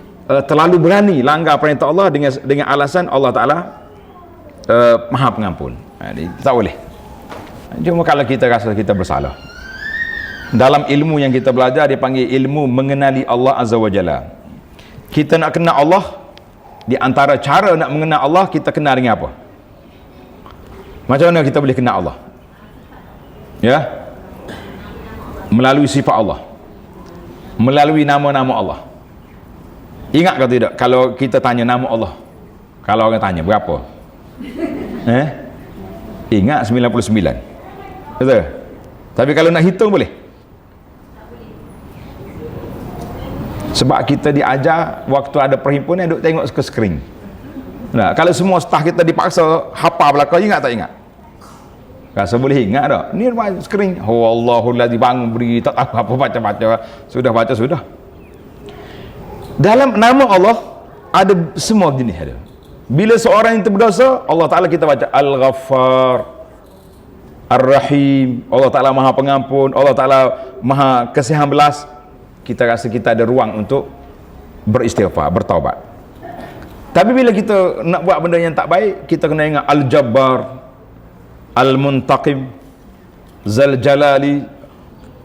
terlalu berani langgar perintah Allah dengan alasan Allah Ta'ala Maha Pengampun. Tak boleh. Cuma kalau kita rasa kita bersalah. Dalam ilmu yang kita belajar, dia panggil ilmu mengenali Allah Azza wa Jalla. Kita nak kenal Allah, di antara cara nak mengenal Allah, kita kenal dengan apa? Macam mana kita boleh kenal Allah? Ya, melalui sifat Allah, melalui nama-nama Allah. Ingat ke tidak kalau kita tanya nama Allah? Kalau orang tanya berapa? Ingat 99. Betul? Tapi kalau nak hitung boleh? Sebab kita diajar waktu ada perhimpunan duk tengok ke skrin. Nah, kalau semua staf kita dipaksa hafal belakang, ingat tak ingat? Rasa boleh ingat tak? Ni skrin. Oh Allahul ladzi, bangun beri, tak tahu apa baca-baca. Sudah baca sudah. Dalam nama Allah ada semua jenis ada. Bila seorang itu berdosa, Allah Ta'ala kita baca Al-Ghaffar, Ar-Rahim, Allah Ta'ala Maha Pengampun, Allah Ta'ala Maha Kasihan Belas. Kita rasa kita ada ruang untuk beristighfar, bertaubat. Tapi bila kita nak buat benda yang tak baik, kita kena ingat Al-Jabbar, Al-Muntaqim, Zal Jalali.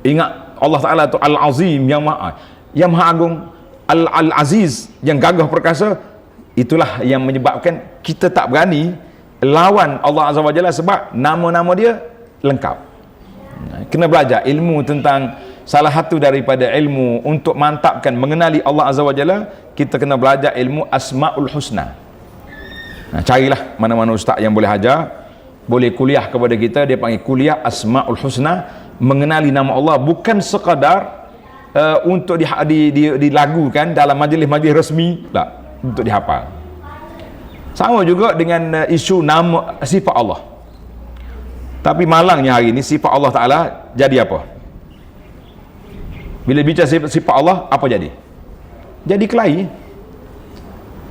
Ingat Allah Ta'ala tu Al-Azim, yang Maha Agung, Al-Aziz, yang gagah perkasa. Itulah yang menyebabkan kita tak berani lawan Allah Azza wa Jalla, sebab nama-nama dia lengkap. Kena belajar ilmu tentang, salah satu daripada ilmu untuk mantapkan mengenali Allah Azza wa Jalla, kita kena belajar ilmu Asmaul Husna. Carilah mana-mana ustaz yang boleh ajar, boleh kuliah kepada kita, dia panggil kuliah Asmaul Husna, mengenali nama Allah, bukan sekadar untuk dilagukan dalam majlis-majlis resmi, tak, untuk dihafal. Sama juga dengan isu nama sifat Allah. Tapi malangnya hari ini sifat Allah Ta'ala jadi apa? Bila bicara sifat Allah, apa jadi? Jadi kelahi.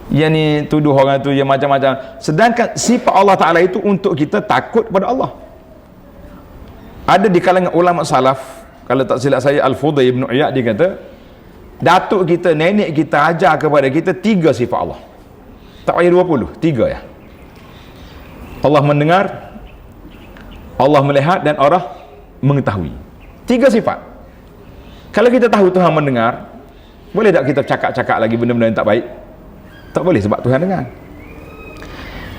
Yang ni tuduh orang tu yang macam-macam. Sedangkan sifat Allah Ta'ala itu untuk kita takut kepada Allah. Ada di kalangan ulama salaf, kalau tak silap saya Al-Fudai Ibn Iyad, dia kata datuk kita, nenek kita ajar kepada kita 3 sifat Allah. Tak payah 20, 3 ya. Allah mendengar, Allah melihat, dan Allah mengetahui. 3 sifat. Kalau kita tahu Tuhan mendengar, boleh tak kita cakap-cakap lagi benda-benda yang tak baik? Tak boleh, sebab Tuhan dengar.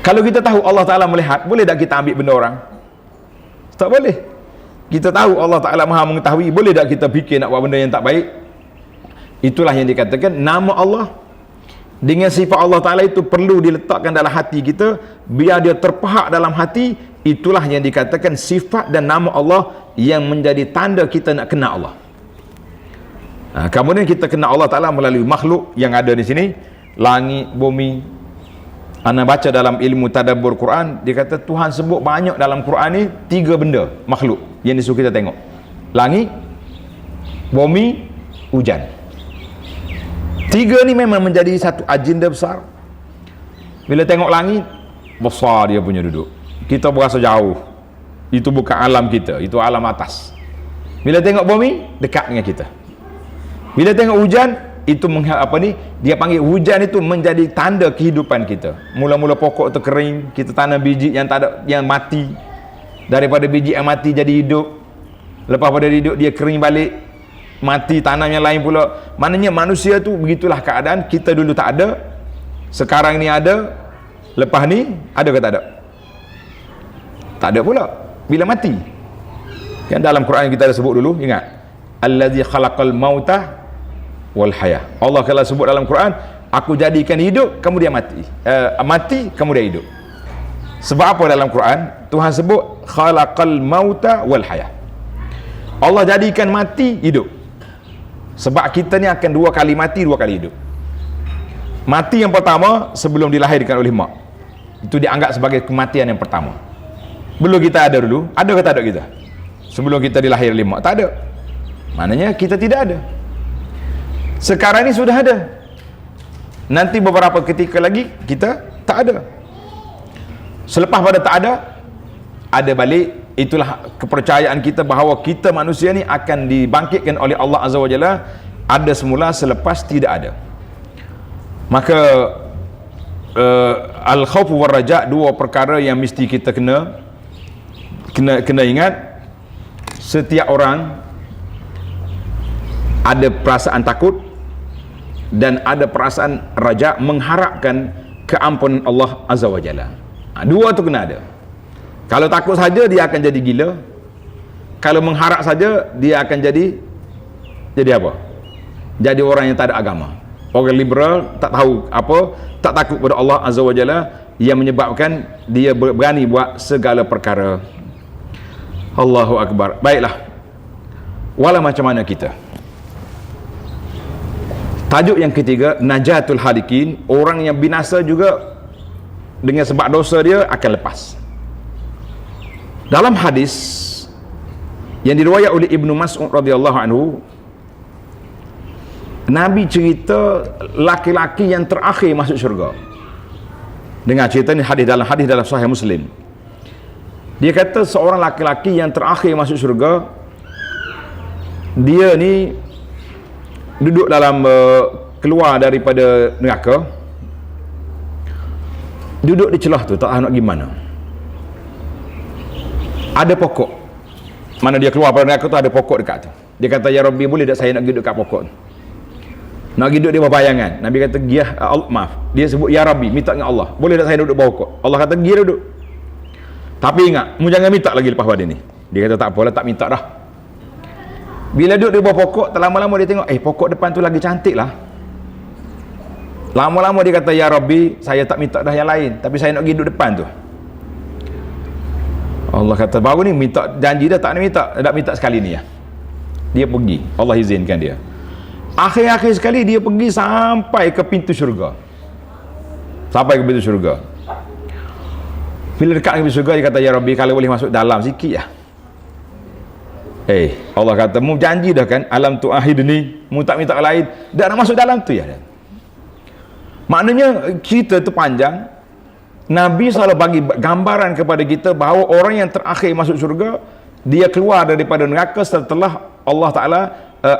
Kalau kita tahu Allah Ta'ala melihat, boleh tak kita ambil benda orang? Tak boleh. Kita tahu Allah Ta'ala Maha mengetahui, boleh tak kita fikir nak buat benda yang tak baik? Itulah yang dikatakan nama Allah dengan sifat Allah Ta'ala itu perlu diletakkan dalam hati kita, biar dia terpahak dalam hati. Itulah yang dikatakan sifat dan nama Allah yang menjadi tanda kita nak kenal Allah. Kemudian kita kenal Allah Ta'ala melalui makhluk yang ada di sini, langit, bumi. Ana baca dalam ilmu tadabbur Quran, dia kata Tuhan sebut banyak dalam Quran ni 3 benda makhluk yang disuruh kita tengok. Langit, bumi, hujan. 3 ni memang menjadi satu agenda besar. Bila tengok langit, besar dia punya duduk. Kita berasa jauh. Itu bukan alam kita, itu alam atas. Bila tengok bumi, dekat dengan kita. Bila tengok hujan, itu dia panggil hujan itu menjadi tanda kehidupan kita. Mula-mula pokok tu kering, kita tanam biji yang tak ada, yang mati. Daripada biji yang mati jadi hidup. Lepas pada hidup dia kering balik, mati, tanam yang lain pula. Maknanya manusia tu begitulah keadaan. Kita dulu tak ada, sekarang ni ada, lepas ni ada ke tak ada? Tak ada pula bila mati. Kan dalam Quran kita ada sebut dulu, ingat, allazi khalaqal mauta wal haya. Allah kalau sebut dalam Quran, aku jadikan hidup kemudian mati, mati kemudian hidup. Sebab apa dalam Quran Tuhan sebut khalaqal mauta wal haya? Allah jadikan mati hidup. Sebab kita ni akan 2 kali mati, 2 kali hidup. Mati yang pertama sebelum dilahirkan oleh mak, itu dianggap sebagai kematian yang pertama. Belum kita ada dulu, ada ke tak ada kita? Sebelum kita dilahir oleh mak, tak ada. Maknanya kita tidak ada. Sekarang ni sudah ada. Nanti beberapa ketika lagi kita tak ada. Selepas pada tak ada balik. Itulah kepercayaan kita bahawa kita manusia ni akan dibangkitkan oleh Allah Azza wa Jalla, ada semula selepas tidak ada. Maka al-khawf wal raja', dua perkara yang mesti kita kena ingat. Setiap orang ada perasaan takut dan ada perasaan raja', mengharapkan keampunan Allah Azza wa Jalla. Dua tu kena ada. Kalau takut saja dia akan jadi gila. Kalau mengharap saja dia akan jadi apa? Jadi orang yang tak ada agama. Orang liberal, tak tahu apa, tak takut pada Allah Azza wa Jalla, yang menyebabkan dia berani buat segala perkara. Allahu Akbar. Baiklah, walau macam mana kita, tajuk yang ketiga, najatul halikin. Orang yang binasa juga dengan sebab dosa dia akan lepas. Dalam hadis yang diriwayat oleh Ibnu Mas'ud radhiyallahu anhu, Nabi cerita laki-laki yang terakhir masuk syurga. Dengar cerita ni, hadis dalam Sahih Muslim. Dia kata seorang laki-laki yang terakhir masuk syurga, dia ni duduk dalam keluar daripada neraka, duduk di celah tu, tak tahu nak gimana. Ada pokok, mana dia keluar pada neraka tu ada pokok dekat tu. Dia kata, ya Rabbi, boleh tak saya nak duduk dekat pokok tu? Nak duduk di bawah bayangan. Nabi kata, maaf, dia sebut ya Rabbi, minta dengan Allah, boleh tak saya duduk bawah pokok? Allah kata, dia duduk. Tapi ingat, mu jangan minta lagi lepas pada ni. Dia kata, tak apalah, tak minta dah. Bila duduk di bawah pokok, lama-lama dia tengok, pokok depan tu lagi cantik lah. Lama-lama dia kata, ya Rabbi, saya tak minta dah yang lain, tapi saya nak pergi duduk depan tu. Allah kata, baru ni minta, janji dah tak nak minta sekali ni ya. Dia pergi, Allah izinkan dia. Akhir-akhir sekali dia pergi sampai ke pintu syurga. Sampai ke pintu syurga. Bila dekat ke pintu syurga, dia kata, ya Rabbi, kalau boleh masuk dalam sikit ya. Allah kata, mu janji dah kan, alam tu ahid ni, mu tak minta lain, dah nak masuk dalam tu ya. Maknanya cerita tu panjang. Nabi selalu bagi gambaran kepada kita bahawa orang yang terakhir masuk syurga, dia keluar daripada neraka setelah Allah Ta'ala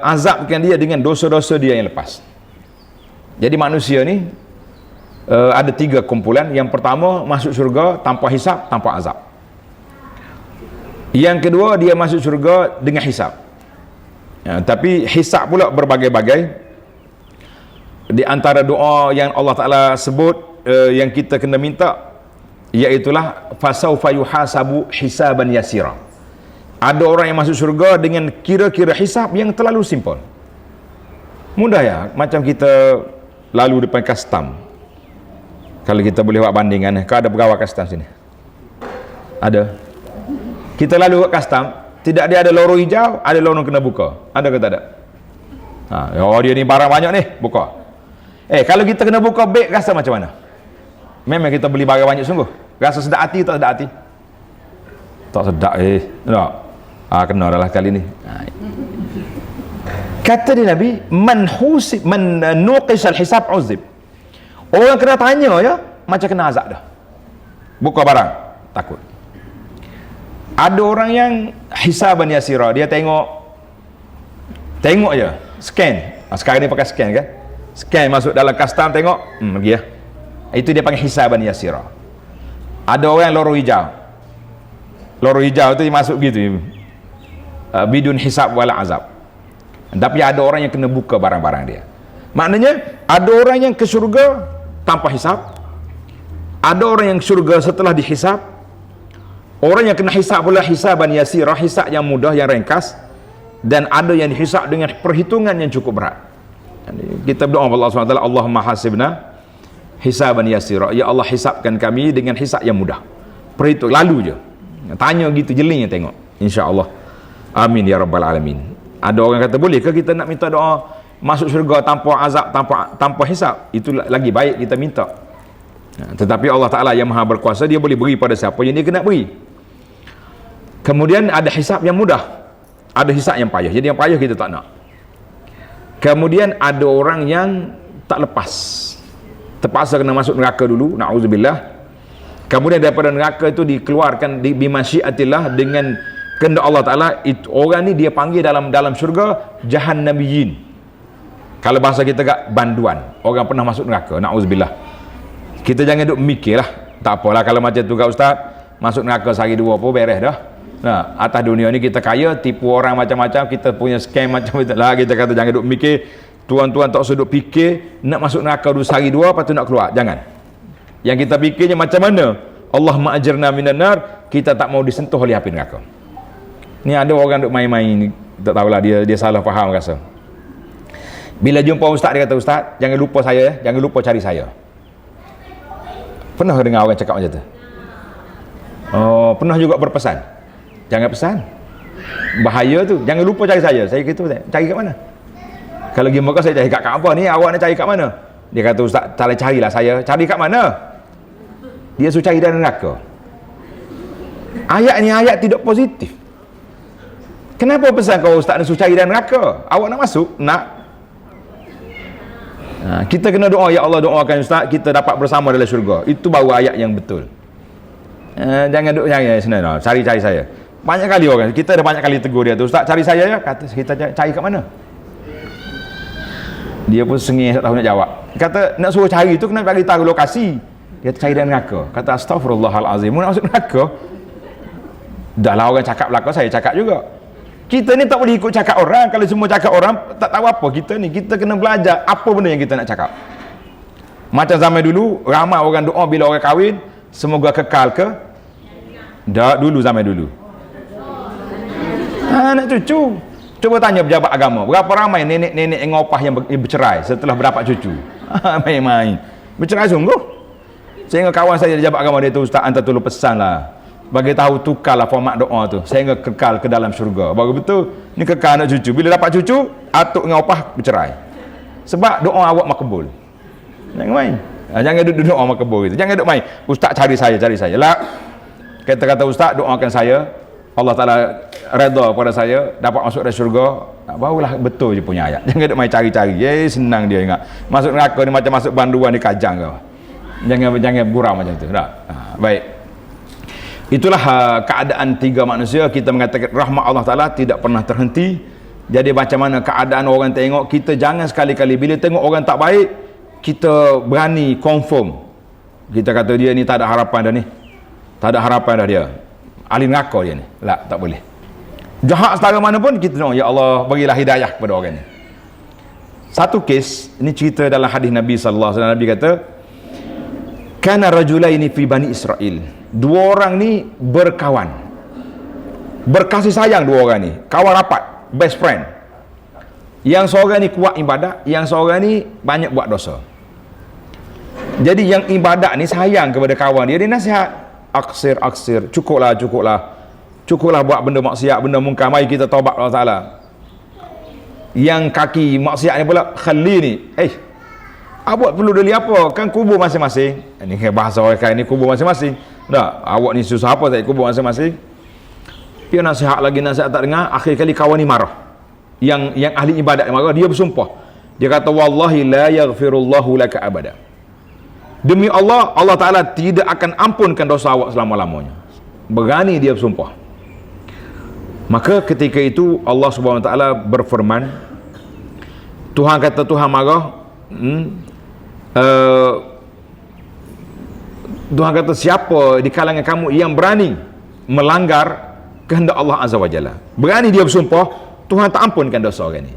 azabkan dia dengan dosa-dosa dia yang lepas. Jadi manusia ni ada tiga kumpulan. Yang pertama, masuk syurga tanpa hisab, tanpa azab. Yang kedua, dia masuk syurga dengan hisab, tapi hisab pula berbagai-bagai. Di antara doa yang Allah Ta'ala sebut, yang kita kena minta, iaitulah fasaufa yuhasabu hisaban yasira. Ada orang yang masuk syurga dengan kira-kira hisab yang terlalu simple. Mudah ya, macam kita lalu depan custom. Kalau kita boleh buat bandingan, kau ada pegawai custom sini? Ada. Kita lalu buat custom, tidak dia ada lorong hijau, ada lorong kena buka. Ada ke tak ada? Oh, dia ni barang banyak ni, buka. Kalau kita kena buka beg, rasa macam mana? Memang kita beli barang banyak sungguh. Rasa sedap hati tak sedap hati? Tak sedap tak? Kena dah lah kali ni. Kata dia Nabi, man nuqisal hisab uzib. Orang kena tanya ya, macam kena azab dah. Buka barang, takut. Ada orang yang hisaban yasira, dia tengok je, scan. Sekarang ni pakai scan kan? Scan masuk dalam custom, tengok, pergi ya. Itu dia panggil hisaban yasira. Ada orang yang lorong hijau. Lorong hijau tu dia masuk gitu, bidun hisab wala azab. Tapi ada orang yang kena buka barang-barang dia. Maknanya ada orang yang ke syurga tanpa hisab, ada orang yang syurga setelah dihisab. Orang yang kena hisab pula hisaban yasira, hisab yang mudah, yang ringkas. Dan ada yang dihisab dengan perhitungan yang cukup berat. Kita berdoa kepada Allah SWT, Allahumma hasibna hisaban yasira. Ya Allah, hisabkan kami dengan hisab yang mudah. Perhitung, lalu je. Tanya gitu, jelingnya tengok. InsyaAllah. Amin ya Rabbal Alamin. Ada orang kata, boleh ke kita nak minta doa masuk syurga tanpa azab, tanpa hisab? Itu lagi baik kita minta. Tetapi Allah Ta'ala yang maha berkuasa, dia boleh beri pada siapa yang dia kena beri. Kemudian ada hisab yang mudah, ada hisab yang payah. Jadi yang payah kita tak nak. Kemudian ada orang yang tak lepas. terpaksa kena masuk neraka dulu, na'udzubillah. Kemudian daripada neraka itu dikeluarkan bimasyiatillah, dengan kehendak Allah Ta'ala. Orang ni dia panggil dalam syurga jahannamiyin. Kalau bahasa kita kat banduan, orang pernah masuk neraka, na'udzubillah. Kita jangan duk mikirlah, tak apalah kalau macam tu kat ustaz, masuk neraka sehari dua pun beres dah. Nah, atas dunia ni kita kaya, tipu orang macam-macam, kita punya scam macam itu lah. Kita kata jangan duk mikir, tuan-tuan tak usah duk fikir nak masuk neraka dulu sehari dua, lepas tu nak keluar. Jangan. Yang kita fikirnya macam mana Allah ma'ajirna minan nar, kita tak mau disentuh oleh api neraka. Ni ada orang duk main-main, tak tahulah dia salah faham rasa. Bila jumpa ustaz, dia kata, ustaz jangan lupa saya, jangan lupa cari saya. Pernah dengar orang cakap macam tu? Oh, pernah juga berpesan, jangan pesan, bahaya tu, jangan lupa cari saya. Saya kata, cari kat mana? Kalau pergi Mekah, saya cari kat apa ni, awak nak cari kat mana? Dia kata, ustaz carilah saya. Cari kat mana? Dia suruh cari dalam neraka. Ayat ni ayat tidak positif. Kenapa pesan kau ustaz nak suruh cari dalam neraka? Awak nak masuk? Nak. Kita kena doa, ya Allah doakan ustaz kita dapat bersama dalam syurga. Itu baru ayat yang betul. Jangan duk senang cari saya. Banyak kali orang, kita dah banyak kali tegur dia tu, ustaz cari saya ya. Kata kita cari kat mana? Dia pun sengih, tak tahu nak jawab. Kata nak suruh cari tu kena bagi tahu lokasi. Dia cari dalam neraka. Kata astagfirullahalazim, mu nak masuk neraka? Dah lah orang cakap belakang, saya cakap juga. Kita ni tak boleh ikut cakap orang. Kalau semua cakap orang, tak tahu apa kita ni. Kita kena belajar apa benda yang kita nak cakap. Macam zaman dulu, ramai orang doa bila orang kahwin, semoga kekal ke? Dah dulu, zaman dulu. Nak cucu. Cuba tanya pejabat agama, berapa ramai nenek-nenek ngopah yang bercerai setelah berdapat cucu? Main-main. Bercerai sungguh. Sehingga kawan saya pejabat agama dia tu, ustaz hantar tolong pesan lah, bagi tahu tukarlah format doa tu sehingga kekal ke dalam syurga. Baru betul ni kekal nak cucu. Bila dapat cucu, atuk dengan opah bercerai. Sebab doa awak makbul. Jangan main. Jangan duduk doa makbul gitu. Jangan duduk main. Ustaz cari saya lah. Kata-kata ustaz doakan saya, Allah Ta'ala redha pada saya, dapat masuk dalam syurga. Barulah betul je punya ayat. Jangan duduk main cari-cari. Senang dia ingat. Masuk neraka ni macam masuk banduan di kajang kau. Jangan gurau macam tu. Baik. Itulah keadaan tiga manusia. Kita mengatakan rahmat Allah Ta'ala tidak pernah terhenti. Jadi macam mana keadaan orang tengok, kita jangan sekali-kali bila tengok orang tak baik, kita berani confirm. Kita kata dia ni tak ada harapan dah ni. Tak ada harapan dah dia. Ahli neraka dia ni. Tak boleh. Jahat setara mana pun kita doa, ya Allah bagilah hidayah kepada orang ni. Satu kes, ini cerita dalam hadis Nabi sallallahu alaihi wasallam. Nabi kata, kana rajulaini fi Bani Israel. Dua orang ni berkawan, berkasih sayang. Dua orang ni kawan rapat, best friend. Yang seorang ni kuat ibadat, yang seorang ni banyak buat dosa. Jadi yang ibadat ni sayang kepada kawan dia, dia nasihat, aksir, cukuplah buat benda maksiat, benda mungkar, mari kita taubat Allah Ta'ala. Yang kaki maksiat ni pula, khali ni, awak perlu beli apa? Kan kubur masing-masing. Ini bahasa orang kaya ni, kubur masing-masing. Dah, awak ni susah apa tak kubur masing-masing? Dia nasihat lagi, nasihat tak dengar. Akhir kali kawan ni marah. Yang ahli ibadat marah, dia bersumpah. Dia kata, wallahi la yaghfirullahu laka abada. Demi Allah, Allah Ta'ala tidak akan ampunkan dosa awak selama-lamanya. Berani dia bersumpah. Maka ketika itu Allah Subhanahu Wa Ta'ala berfirman, Tuhan kata Tuhan marah. Tuhan kata siapa di kalangan kamu yang berani melanggar kehendak Allah Azza wa Jalla, berani dia bersumpah, Tuhan tak ampunkan dosa orang ni.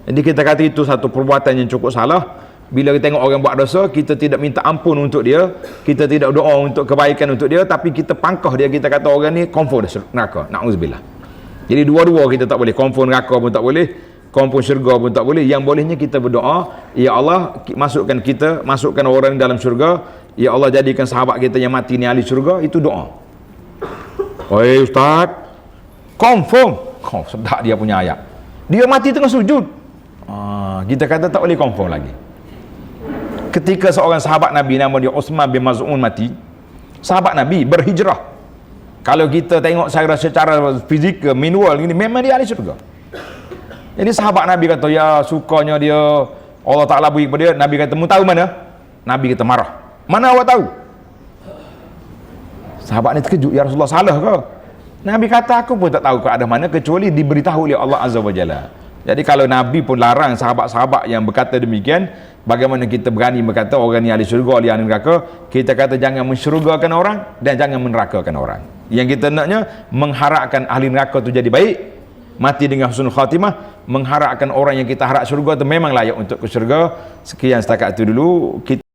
Jadi kita kata itu satu perbuatan yang cukup salah. Bila kita tengok orang buat dosa, kita tidak minta ampun untuk dia, kita tidak doa untuk kebaikan untuk dia, tapi kita pangkah dia, kita kata orang ni confirm neraka. Na'udzubillah. Jadi dua-dua kita tak boleh, confirm neraka pun tak boleh, confirm syurga pun tak boleh. Yang bolehnya kita berdoa, ya Allah masukkan orang dalam syurga, ya Allah jadikan sahabat kita yang mati ni ahli syurga. Itu doa. Oi ustaz, confirm. Sedap dia punya ayat. Dia mati tengah sujud. Kita kata tak boleh confirm lagi. Ketika seorang sahabat Nabi nama dia Uthman bin Maz'un mati, sahabat Nabi berhijrah. Kalau kita tengok secara fizikal, manual ini, memang dia ahli syurga. Jadi sahabat Nabi kata, ya sukanya dia, Allah Ta'ala beri kepada dia. Nabi kata, mu tahu mana? Nabi kata marah. Mana awak tahu? Sahabat ni terkejut, ya Rasulullah salah ke? Nabi kata aku pun tak tahu keadaan mana kecuali diberitahu oleh Allah Azza wa Jalla. Jadi kalau Nabi pun larang sahabat-sahabat yang berkata demikian, bagaimana kita berani berkata orang ni ahli syurga, ahli neraka? Kita kata jangan mensyurgakan orang dan jangan menerakakan orang. Yang kita naknya mengharapkan ahli neraka tu jadi baik, mati dengan husnul khatimah, mengharapkan orang yang kita harap syurga tu memang layak untuk ke syurga. Sekian setakat itu dulu. Kita